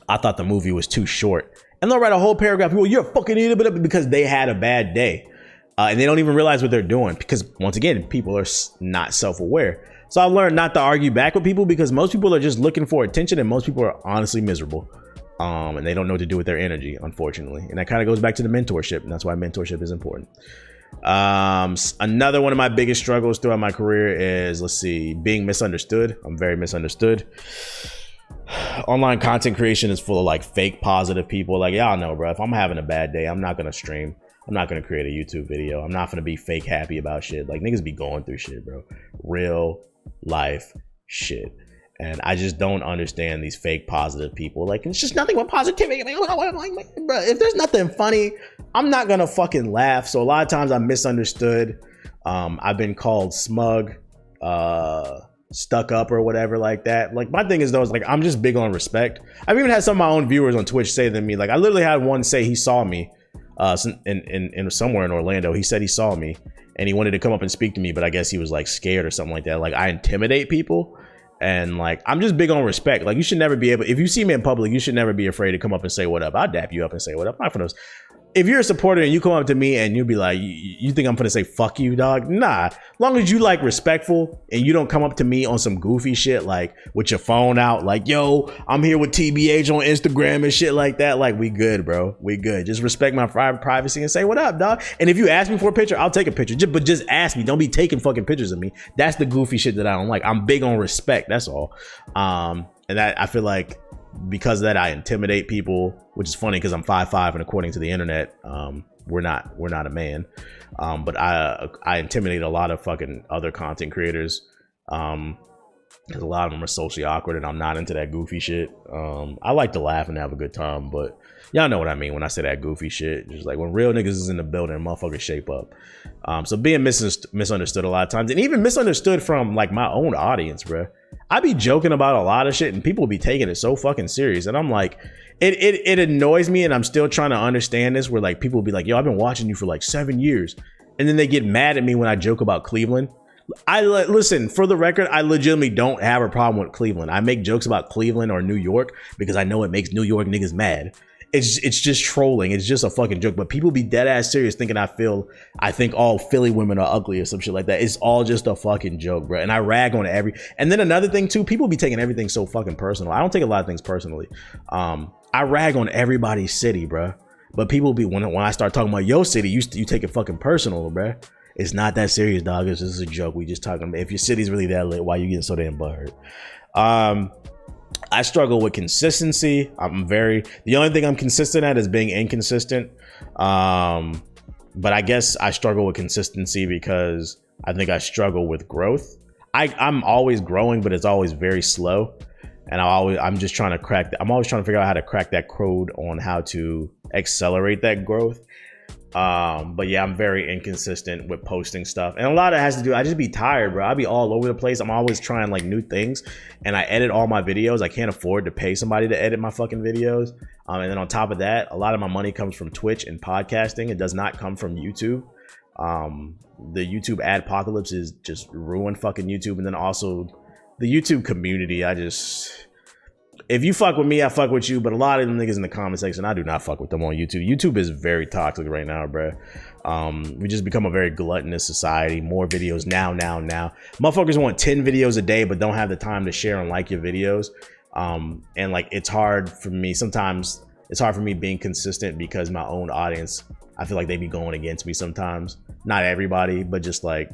I thought the movie was too short. And they'll write a whole paragraph. Well, you're a fucking idiot, because they had a bad day. And they don't even realize what they're doing, because once again, people are not self-aware. So I've learned not to argue back with people, because most people are just looking for attention and most people are honestly miserable. And they don't know what to do with their energy, unfortunately. And that kind of goes back to the mentorship. And that's why mentorship is important. Another one of my biggest struggles throughout my career is, let's see, being misunderstood. I'm very misunderstood. Online content creation is full of like fake positive people. Like, y'all know, bro, if I'm having a bad day, I'm not going to stream. I'm not going to create a YouTube video. I'm not going to be fake happy about shit. Like, niggas be going through shit, bro. Real life shit. And I just don't understand these fake positive people. Like, it's just nothing but positivity. Bro, if there's nothing funny, I'm not going to fucking laugh. So a lot of times I'm misunderstood. I've been called smug, stuck up or whatever like that. Like, my thing is though, is like, I'm just big on respect. I've even had some of my own viewers on Twitch say to me, like, I literally had one say he saw me in somewhere in Orlando. He said he saw me and he wanted to come up and speak to me, but I guess he was like scared or something like that. Like, I intimidate people, and like, I'm just big on respect. Like, you should never be able, if you see me in public, you should never be afraid to come up and say what up. I'll dap you up and say what up. I'm not for those. if you're a supporter and you come up to me and you'll be like, you think I'm gonna say fuck you, dog? Nah. As long as you like respectful and you don't come up to me on some goofy shit like with your phone out, like, yo, I'm here with TBH on Instagram and shit like that. Like, we good, bro. We good. Just respect my privacy and say what up, dog. And if you ask me for a picture, I'll take a picture. But just ask me. Don't be taking fucking pictures of me. That's the goofy shit that I don't like. I'm big on respect. That's all. And that, I feel like, because of that, I intimidate people, which is funny because I'm 5'5", and according to the internet, we're not a man. But I intimidate a lot of fucking other content creators because a lot of them are socially awkward, and I'm not into that goofy shit. I like to laugh and have a good time, but y'all know what I mean when I say that goofy shit. Just like when real niggas is in the building, motherfuckers shape up. So being misunderstood a lot of times, and even misunderstood from like my own audience, bro. I be joking about a lot of shit and people be taking it so fucking serious. And I'm like, it annoys me, and I'm still trying to understand this, where like people be like, yo, I've been watching you for like 7 years. And then they get mad at me when I joke about Cleveland. Listen, for the record, I legitimately don't have a problem with Cleveland. I make jokes about Cleveland or New York because I know it makes New York niggas mad. It's just trolling. It's just a fucking joke. But people be dead ass serious thinking I think all Philly women are ugly or some shit like that. It's all just a fucking joke, bro. And I rag on and then another thing too, people be taking everything so fucking personal. I don't take a lot of things personally. I rag on everybody's city, bro. But people be, when I start talking about your city, you take it fucking personal, bro. It's not that serious, dog. It's just a joke. We just talking about if your city's really that lit, why you getting so damn butthurt? I struggle with consistency. The only thing I'm consistent at is being inconsistent. But I guess I struggle with consistency because I think I struggle with growth. I'm always growing, but it's always very slow. And I'm just trying to I'm always trying to figure out how to crack that code on how to accelerate that growth. But yeah, I'm very inconsistent with posting stuff, and a lot of it has to do, I just be tired, bro. I be all over the place. I'm always trying like new things, and I edit all my videos. I can't afford to pay somebody to edit my fucking videos. And then on top of that, a lot of my money comes from Twitch and podcasting. It does not come from YouTube. The YouTube ad apocalypse is just ruined fucking YouTube. And then also the YouTube community, if you fuck with me, I fuck with you. But a lot of them niggas in the comment section, I do not fuck with them on YouTube. YouTube is very toxic right now, bro. We just become a very gluttonous society. More videos now. Motherfuckers want 10 videos a day, but don't have the time to share and like your videos. And like, it's hard for me. Sometimes it's hard for me being consistent because my own audience, I feel like they be going against me sometimes. Not everybody, but just like,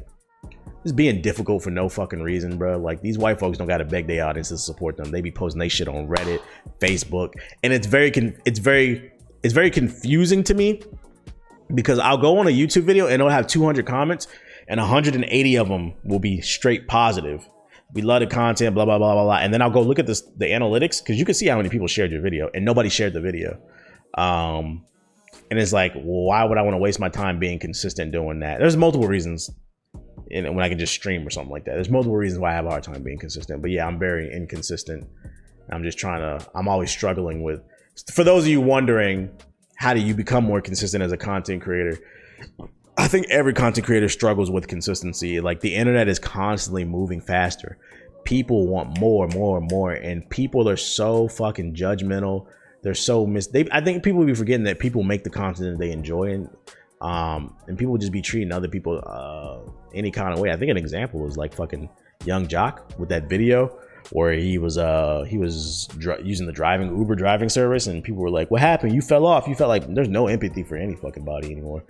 it's being difficult for no fucking reason, bro. Like, these white folks don't gotta beg their audience to support them. They be posting they shit on Reddit, Facebook, and it's very confusing to me because I'll go on a YouTube video and it'll have 200 comments and 180 of them will be straight positive. We love the content, blah blah blah blah blah. And then I'll go look at the analytics, because you can see how many people shared your video, and nobody shared the video. And it's like, well, why would I want to waste my time being consistent doing that? There's multiple reasons. When I can just stream or something like that. There's multiple reasons why I have a hard time being consistent. But yeah, I'm very inconsistent. I'm always struggling with, for those of you wondering, how do you become more consistent as a content creator? I think every content creator struggles with consistency. Like, the internet is constantly moving faster. People want more, and people are so fucking judgmental. They're so I think people be forgetting that people make the content that they enjoy, and people just be treating other people any kind of way. I think an example is like fucking Young Jock with that video where he was using the Uber driving service, and people were like, what happened? You fell off. You felt like there's no empathy for any fucking body anymore.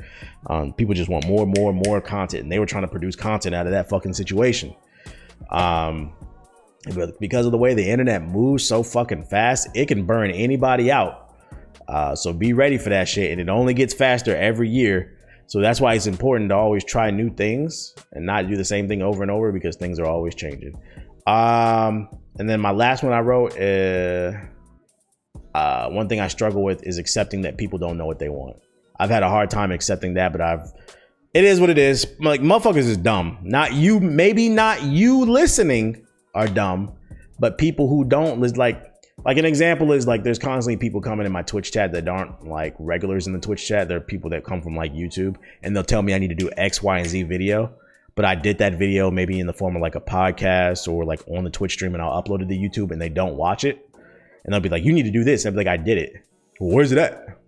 People just want more content, and they were trying to produce content out of that fucking situation. But because of the way the internet moves so fucking fast, it can burn anybody out. So be ready for that shit, and it only gets faster every year. So that's why it's important to always try new things and not do the same thing over and over, because things are always changing. And then my last one I wrote, one thing I struggle with is accepting that people don't know what they want. I've had a hard time accepting that, but it is what it is. Like, motherfuckers is dumb. Not you, maybe not you listening are dumb, but people who don't, like an example is like, there's constantly people coming in my Twitch chat that aren't like regulars in the Twitch chat. There are people that come from like YouTube, and they'll tell me I need to do X, Y, and Z video. But I did that video maybe in the form of like a podcast or like on the Twitch stream, and I'll upload it to YouTube, and they don't watch it. And they'll be like, you need to do this. And I'll be like, I did it. Well, where's it at?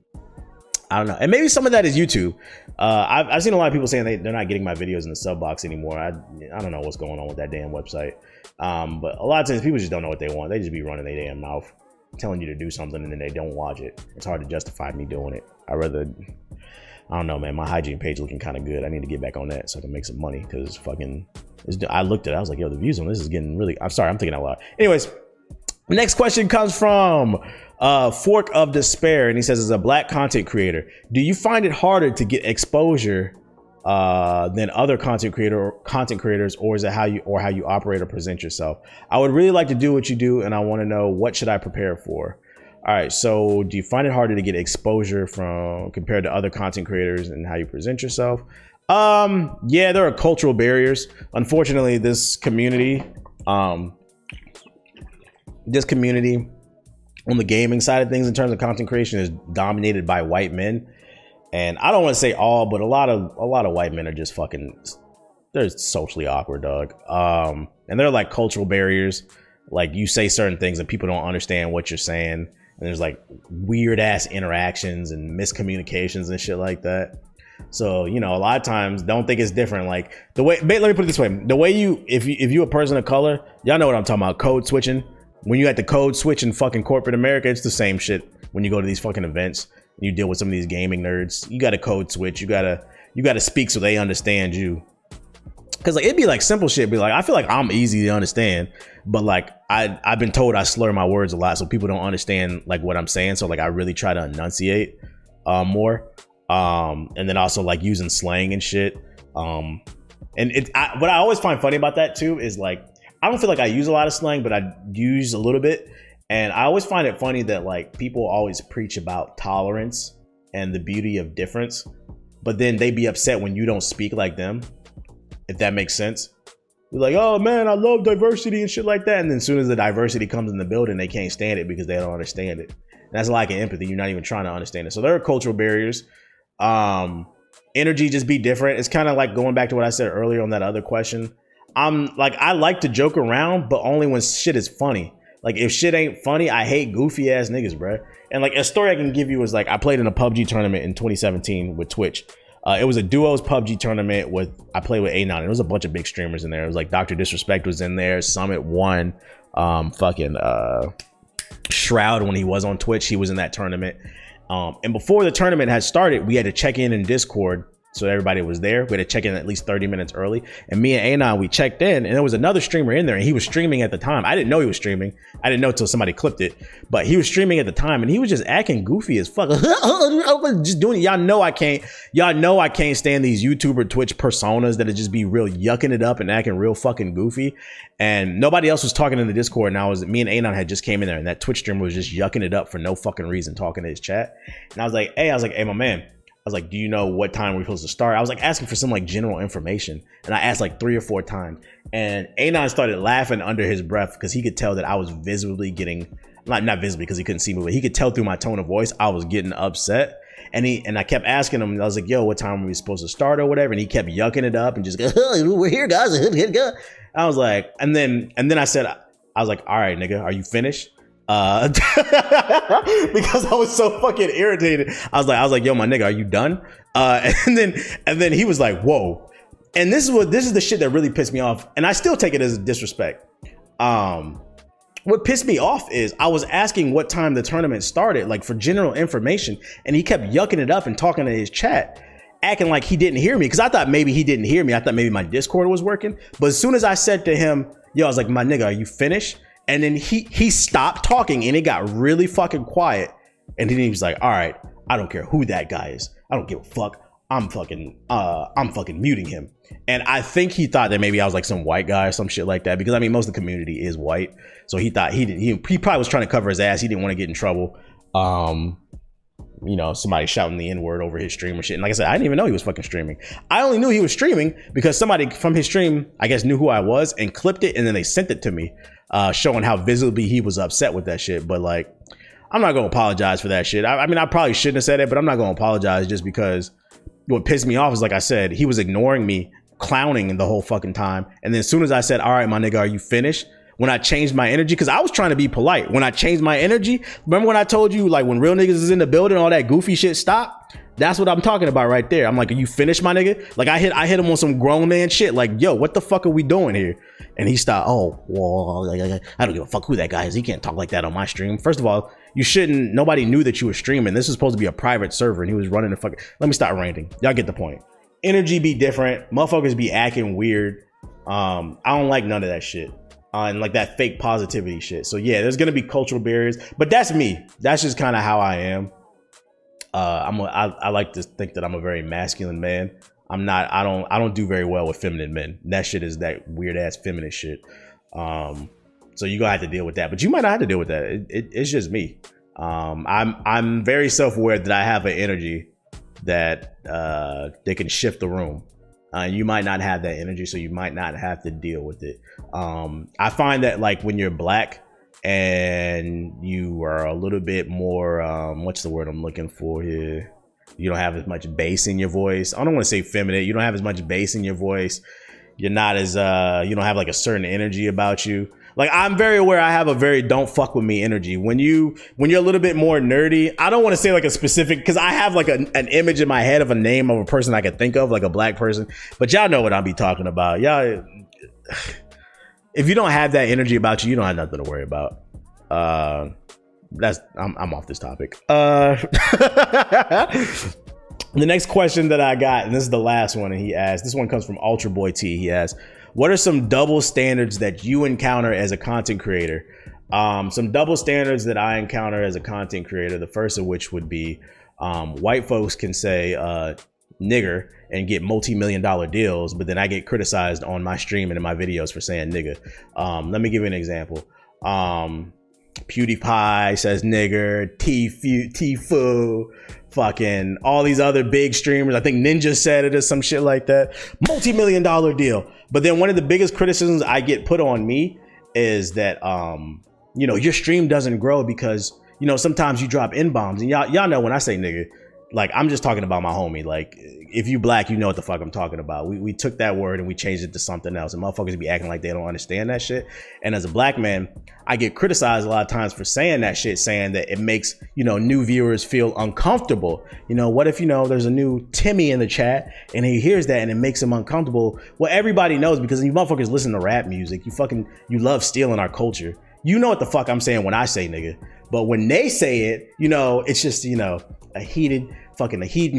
I don't know. And maybe some of that is YouTube. I've seen a lot of people saying they're not getting my videos in the sub box anymore. I don't know what's going on with that damn website. But a lot of times people just don't know what they want. They just be running their damn mouth, telling you to do something, and then they don't watch it. It's hard to justify me doing it. I don't know, man. My hygiene page looking kind of good. I need to get back on that so I can make some money, because I looked at it. I was like, yo, the views on this is getting really, I'm sorry, I'm thinking out loud. Anyways, next question comes from Fork of Despair, and he says, as a black content creator, do you find it harder to get exposure than other content creators, or is it how you operate or present yourself? I would really like to do what you do, and I want to know, what should I prepare for? All right, so do you find it harder to get exposure compared to other content creators and how you present yourself? Yeah, there are cultural barriers. Unfortunately, this community on the gaming side of things in terms of content creation is dominated by white men. And I don't want to say all, but a lot of white men are just fucking, they're socially awkward, dog. And they're like cultural barriers. Like, you say certain things and people don't understand what you're saying. And there's like weird ass interactions and miscommunications and shit like that. So, you know, a lot of times, don't think it's different. Like, the way, let me put it this way. The way if you a person of color, y'all know what I'm talking about, code switching. When you had the code switch in fucking corporate America, it's the same shit. When you go to these fucking events, you deal with some of these gaming nerds, you got to code switch. You gotta speak so they understand you. Cause like, it'd be like simple shit. Be like, I feel like I'm easy to understand, but like I've been told I slur my words a lot, so people don't understand like what I'm saying. So like, I really try to enunciate more. And then also like using slang and shit. And what I always find funny about that too is like, I don't feel like I use a lot of slang, but I use a little bit. And I always find it funny that like people always preach about tolerance and the beauty of difference, but then they be upset when you don't speak like them, if that makes sense. You're like, oh man, I love diversity and shit like that. And then as soon as the diversity comes in the building, they can't stand it because they don't understand it. And that's like an empathy. You're not even trying to understand it. So there are cultural barriers. Energy just be different. It's kind of like going back to what I said earlier on that other question. I like to joke around, but only when shit is funny. Like, if shit ain't funny, I hate goofy ass niggas, bro. And like, a story I can give you is like, I played in a PUBG tournament in 2017 with Twitch. It was a duos PUBG tournament I played with A9. There was a bunch of big streamers in there. It was like Dr. Disrespect was in there. Summit 1, Shroud, when he was on Twitch, he was in that tournament. And before the tournament had started, we had to check in Discord. So everybody was there. We had to check in at least 30 minutes early. And me and Anon, we checked in, and there was another streamer in there, and he was streaming at the time. I didn't know he was streaming. I didn't know until somebody clipped it. But he was streaming at the time, and he was just acting goofy as fuck. Just doing it. Y'all know I can't stand these YouTuber Twitch personas that just be real yucking it up and acting real fucking goofy. And nobody else was talking in the Discord. And me and Anon had just came in there, and that Twitch streamer was just yucking it up for no fucking reason, talking to his chat. And I was like, hey, my man. I was like, do you know what time we're supposed to start? I was like asking for some like general information, and I asked like 3 or 4 times, and Anon started laughing under his breath because he could tell that I was visibly getting, not visibly because he couldn't see me, but he could tell through my tone of voice I was getting upset. And I kept asking him, and I was like, yo, what time are we supposed to start or whatever? And he kept yucking it up and just go, we're here, guys. I was like, and then I said, I was like, all right, nigga, are you finished? Because I was so fucking irritated. I was like, yo, my nigga, are you done? And then he was like, whoa. And this is the shit that really pissed me off. And I still take it as a disrespect. What pissed me off is I was asking what time the tournament started, like for general information, and he kept yucking it up and talking to his chat, acting like he didn't hear me. Because I thought maybe he didn't hear me. I thought maybe my Discord was working. But as soon as I said to him, yo, I was like, my nigga, are you finished? And then he stopped talking, and it got really fucking quiet. And then he was like, all right, I don't care who that guy is. I don't give a fuck. I'm fucking muting him. And I think he thought that maybe I was like some white guy or some shit like that, because I mean, most of the community is white. So he thought he probably was trying to cover his ass. He didn't want to get in trouble. You know, somebody shouting the N-word over his stream or shit. And like I said, I didn't even know he was fucking streaming. I only knew he was streaming because somebody from his stream, I guess, knew who I was and clipped it, and then they sent it to me, showing how visibly he was upset with that shit. But like, I'm not gonna apologize for that shit. I mean, I probably shouldn't have said it, but I'm not gonna apologize, just because what pissed me off is, like I said, he was ignoring me, clowning the whole fucking time. And then as soon as I said, all right, my nigga, are you finished? when I changed my energy, because I was trying to be polite. When I changed my energy, remember when I told you, like, when real niggas is in the building, all that goofy shit stop? That's what I'm talking about right there. I'm like, are you finished, my nigga? Like, I hit him on some grown man shit. Like, yo, what the fuck are we doing here? And he stopped. Oh, well, I don't give a fuck who that guy is. He can't talk like that on my stream. First of all, you shouldn't. Nobody knew that you were streaming. This is supposed to be a private server, and he was running the fucking. Let me stop ranting. Y'all get the point. Energy be different. Motherfuckers be acting weird. I don't like none of that shit. And like that fake positivity shit. So yeah, there's gonna be cultural barriers, but that's me. That's just kind of how I am. I like to think that I'm a very masculine man. I'm not. I don't do very well with feminine men. That shit is that weird ass feminine shit. So you gonna have to deal with that, but you might not have to deal with that. It's just me. I'm very self-aware that I have an energy that they can shift the room. You might not have that energy, so you might not have to deal with it. I find that, like, when you're black and you are a little bit more, what's the word I'm looking for here? You don't have as much bass in your voice. I don't want to say feminine. You don't have as much bass in your voice. You're not as, you don't have like a certain energy about you. Like, I'm very aware I have a very don't fuck with me energy. When you're a little bit more nerdy, I don't want to say like a specific, because I have like an image in my head of a name of a person I could think of, like a black person. But y'all know what I'll be talking about. Y'all, if you don't have that energy about you, you don't have nothing to worry about. I'm off this topic. The next question that I got, and this is the last one, and he asked, this one comes from Ultra Boy T. He asked, what are some double standards that you encounter as a content creator? Some double standards that I encounter as a content creator, the first of which would be white folks can say nigger and get multi-million-dollar deals, but then I get criticized on my stream and in my videos for saying nigga. Let me give you an example. PewDiePie says nigger, Tfue, fucking all these other big streamers. I think Ninja said it or some shit like that. Multi-million-dollar deal. But then one of the biggest criticisms I get put on me is that, you know, your stream doesn't grow because, you know, sometimes you drop N-bombs. And y'all know when I say nigga, like, I'm just talking about my homie. Like, if you black, you know what the fuck I'm talking about. We took that word and we changed it to something else, and motherfuckers be acting like they don't understand that shit. And as a black man, I get criticized a lot of times for saying that shit, saying that it makes, you know, new viewers feel uncomfortable. You know, what if, you know, there's a new Timmy in the chat and he hears that and it makes him uncomfortable? Well, everybody knows, because you motherfuckers listen to rap music. You love stealing our culture. You know what the fuck I'm saying when I say nigga. But when they say it, you know, it's just, you know, a heated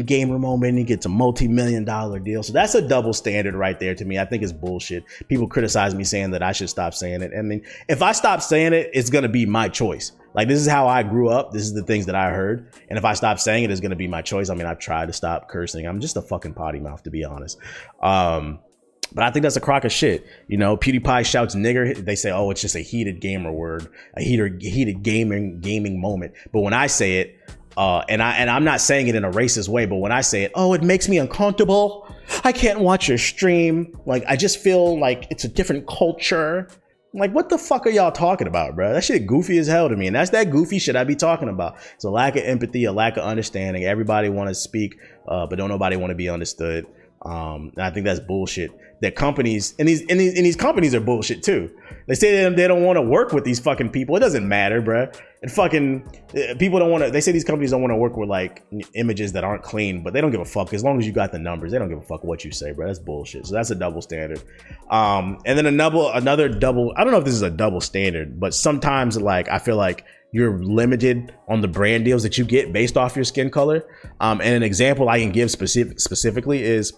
gamer moment, and he gets a multi-million-dollar deal. So that's a double standard right there to me. I think it's bullshit. People criticize me saying that I should stop saying it. I mean, if I stop saying it, it's going to be my choice. Like, this is how I grew up. This is the things that I heard. And if I stop saying it, it's going to be my choice. I mean, I've tried to stop cursing. I'm just a fucking potty mouth, to be honest. But I think that's a crock of shit. You know, PewDiePie shouts nigger. They say, oh, it's just a heated gamer word, a heated gaming moment. But when I say it, and I'm not saying it in a racist way, but when I say it, oh, it makes me uncomfortable. I can't watch your stream. Like, I just feel like it's a different culture. Like, what the fuck are y'all talking about, bro? That shit goofy as hell to me. And that's that goofy shit I be talking about. It's a lack of empathy, a lack of understanding. Everybody want to speak, but don't nobody want to be understood. And I think that's bullshit. That companies and these companies are bullshit too. They say they don't want to work with these fucking people. It doesn't matter, bruh. And fucking people don't want to. They say these companies don't want to work with like images that aren't clean, but they don't give a fuck as long as you got the numbers. They don't give a fuck what you say, bro. That's bullshit. So that's a double standard. And then another double. I don't know if this is a double standard, but sometimes like I feel like you're limited on the brand deals that you get based off your skin color. And an example I can give specifically is,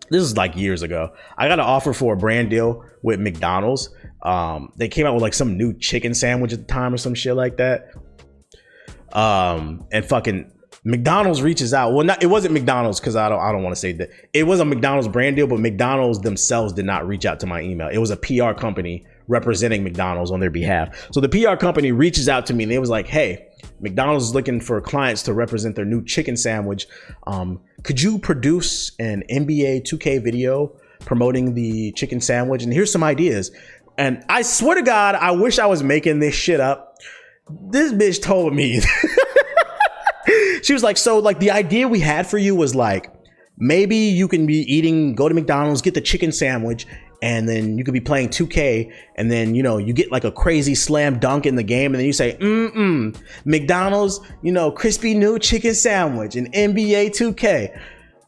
this is like years ago. I got an offer for a brand deal with McDonald's. They came out with like some new chicken sandwich at the time or some shit like that. And fucking McDonald's reaches out. Well, it wasn't McDonald's, because I don't want to say that. It was a McDonald's brand deal, but McDonald's themselves did not reach out to my email. It was a PR company representing McDonald's on their behalf. So the PR company reaches out to me and they was like, hey, McDonald's is looking for clients to represent their new chicken sandwich. Could you produce an NBA 2K video promoting the chicken sandwich? And here's some ideas. And I swear to God, I wish I was making this shit up. This bitch told me. She was like, so like the idea we had for you was like, maybe you can go to McDonald's, get the chicken sandwich, and then you could be playing 2K, and then, you know, you get like a crazy slam dunk in the game, and then you say, McDonald's, you know, crispy new chicken sandwich in NBA 2K.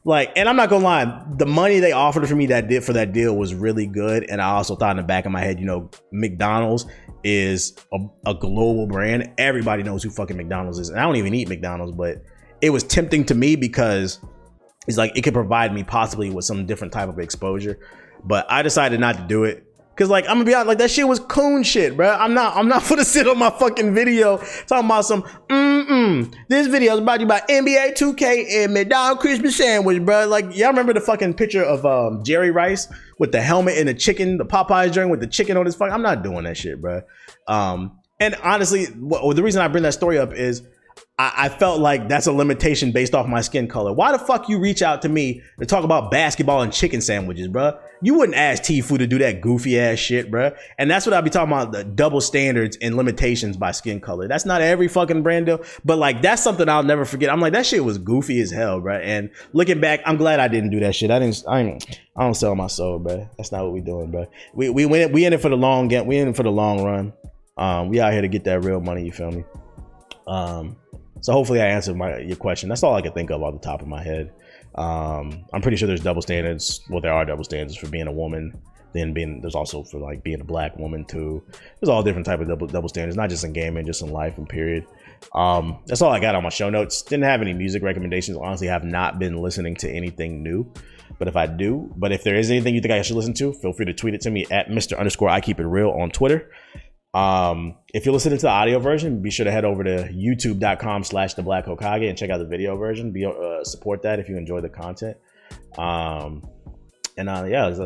Like, and I'm not gonna lie, the money they offered for me for that deal was really good. And I also thought in the back of my head, you know, McDonald's is a global brand. Everybody knows who fucking McDonald's is. And I don't even eat McDonald's, but it was tempting to me because it's like it could provide me possibly with some different type of exposure. But I decided not to do it. Cause like, I'm gonna be honest, like that shit was coon shit, bro. I'm not gonna sit on my fucking video talking about some, this video is brought to you by NBA 2K and McDonald's crispy sandwich, bro. Like, y'all remember the fucking picture of Jerry Rice with the helmet and the chicken, the Popeyes joint with the chicken on his fucking, I'm not doing that shit, bro. And honestly, the reason I bring that story up is I felt like that's a limitation based off my skin color. Why the fuck you reach out to me to talk about basketball and chicken sandwiches, bro? You wouldn't ask Tfue to do that goofy ass shit, bro. And that's what I be talking about, the double standards and limitations by skin color. That's not every fucking brand deal, but like that's something I'll never forget. I'm like, that shit was goofy as hell, bro. And looking back, I'm glad I didn't do that shit. I don't sell my soul, bro. That's not what we doing, bro. We in it for the long game. We in it for the long run. We out here to get that real money. You feel me? So hopefully I answered your question. That's all I could think of off the top of my head. I'm pretty sure there's double standards. Well, there are double standards for being a woman. Then there's also for like being a black woman too. There's all different type of double standards, not just in gaming, just in life and period. That's all I got on my show notes. Didn't have any music recommendations. Honestly, have not been listening to anything new. But if there is anything you think I should listen to, feel free to tweet it to me at Mr_I_keep_it_real on Twitter. If you're listening to the audio version, be sure to head over to youtube.com/theblack_Hokage and check out the video version. Support that if you enjoy the content. Yeah,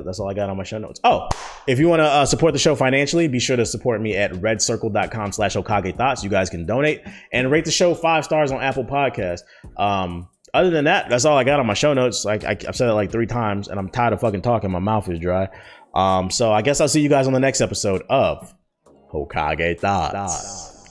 that's all I got on my show notes. Oh, if you want to support the show financially, be sure to support me at redcircle.com/Hokage Thots. You guys can donate and rate the show 5 stars on Apple Podcasts. Other than that, that's all I got on my show notes. I've said it like 3 times and I'm tired of fucking talking. My mouth is dry. So I guess I'll see you guys on the next episode of Hokage Thots.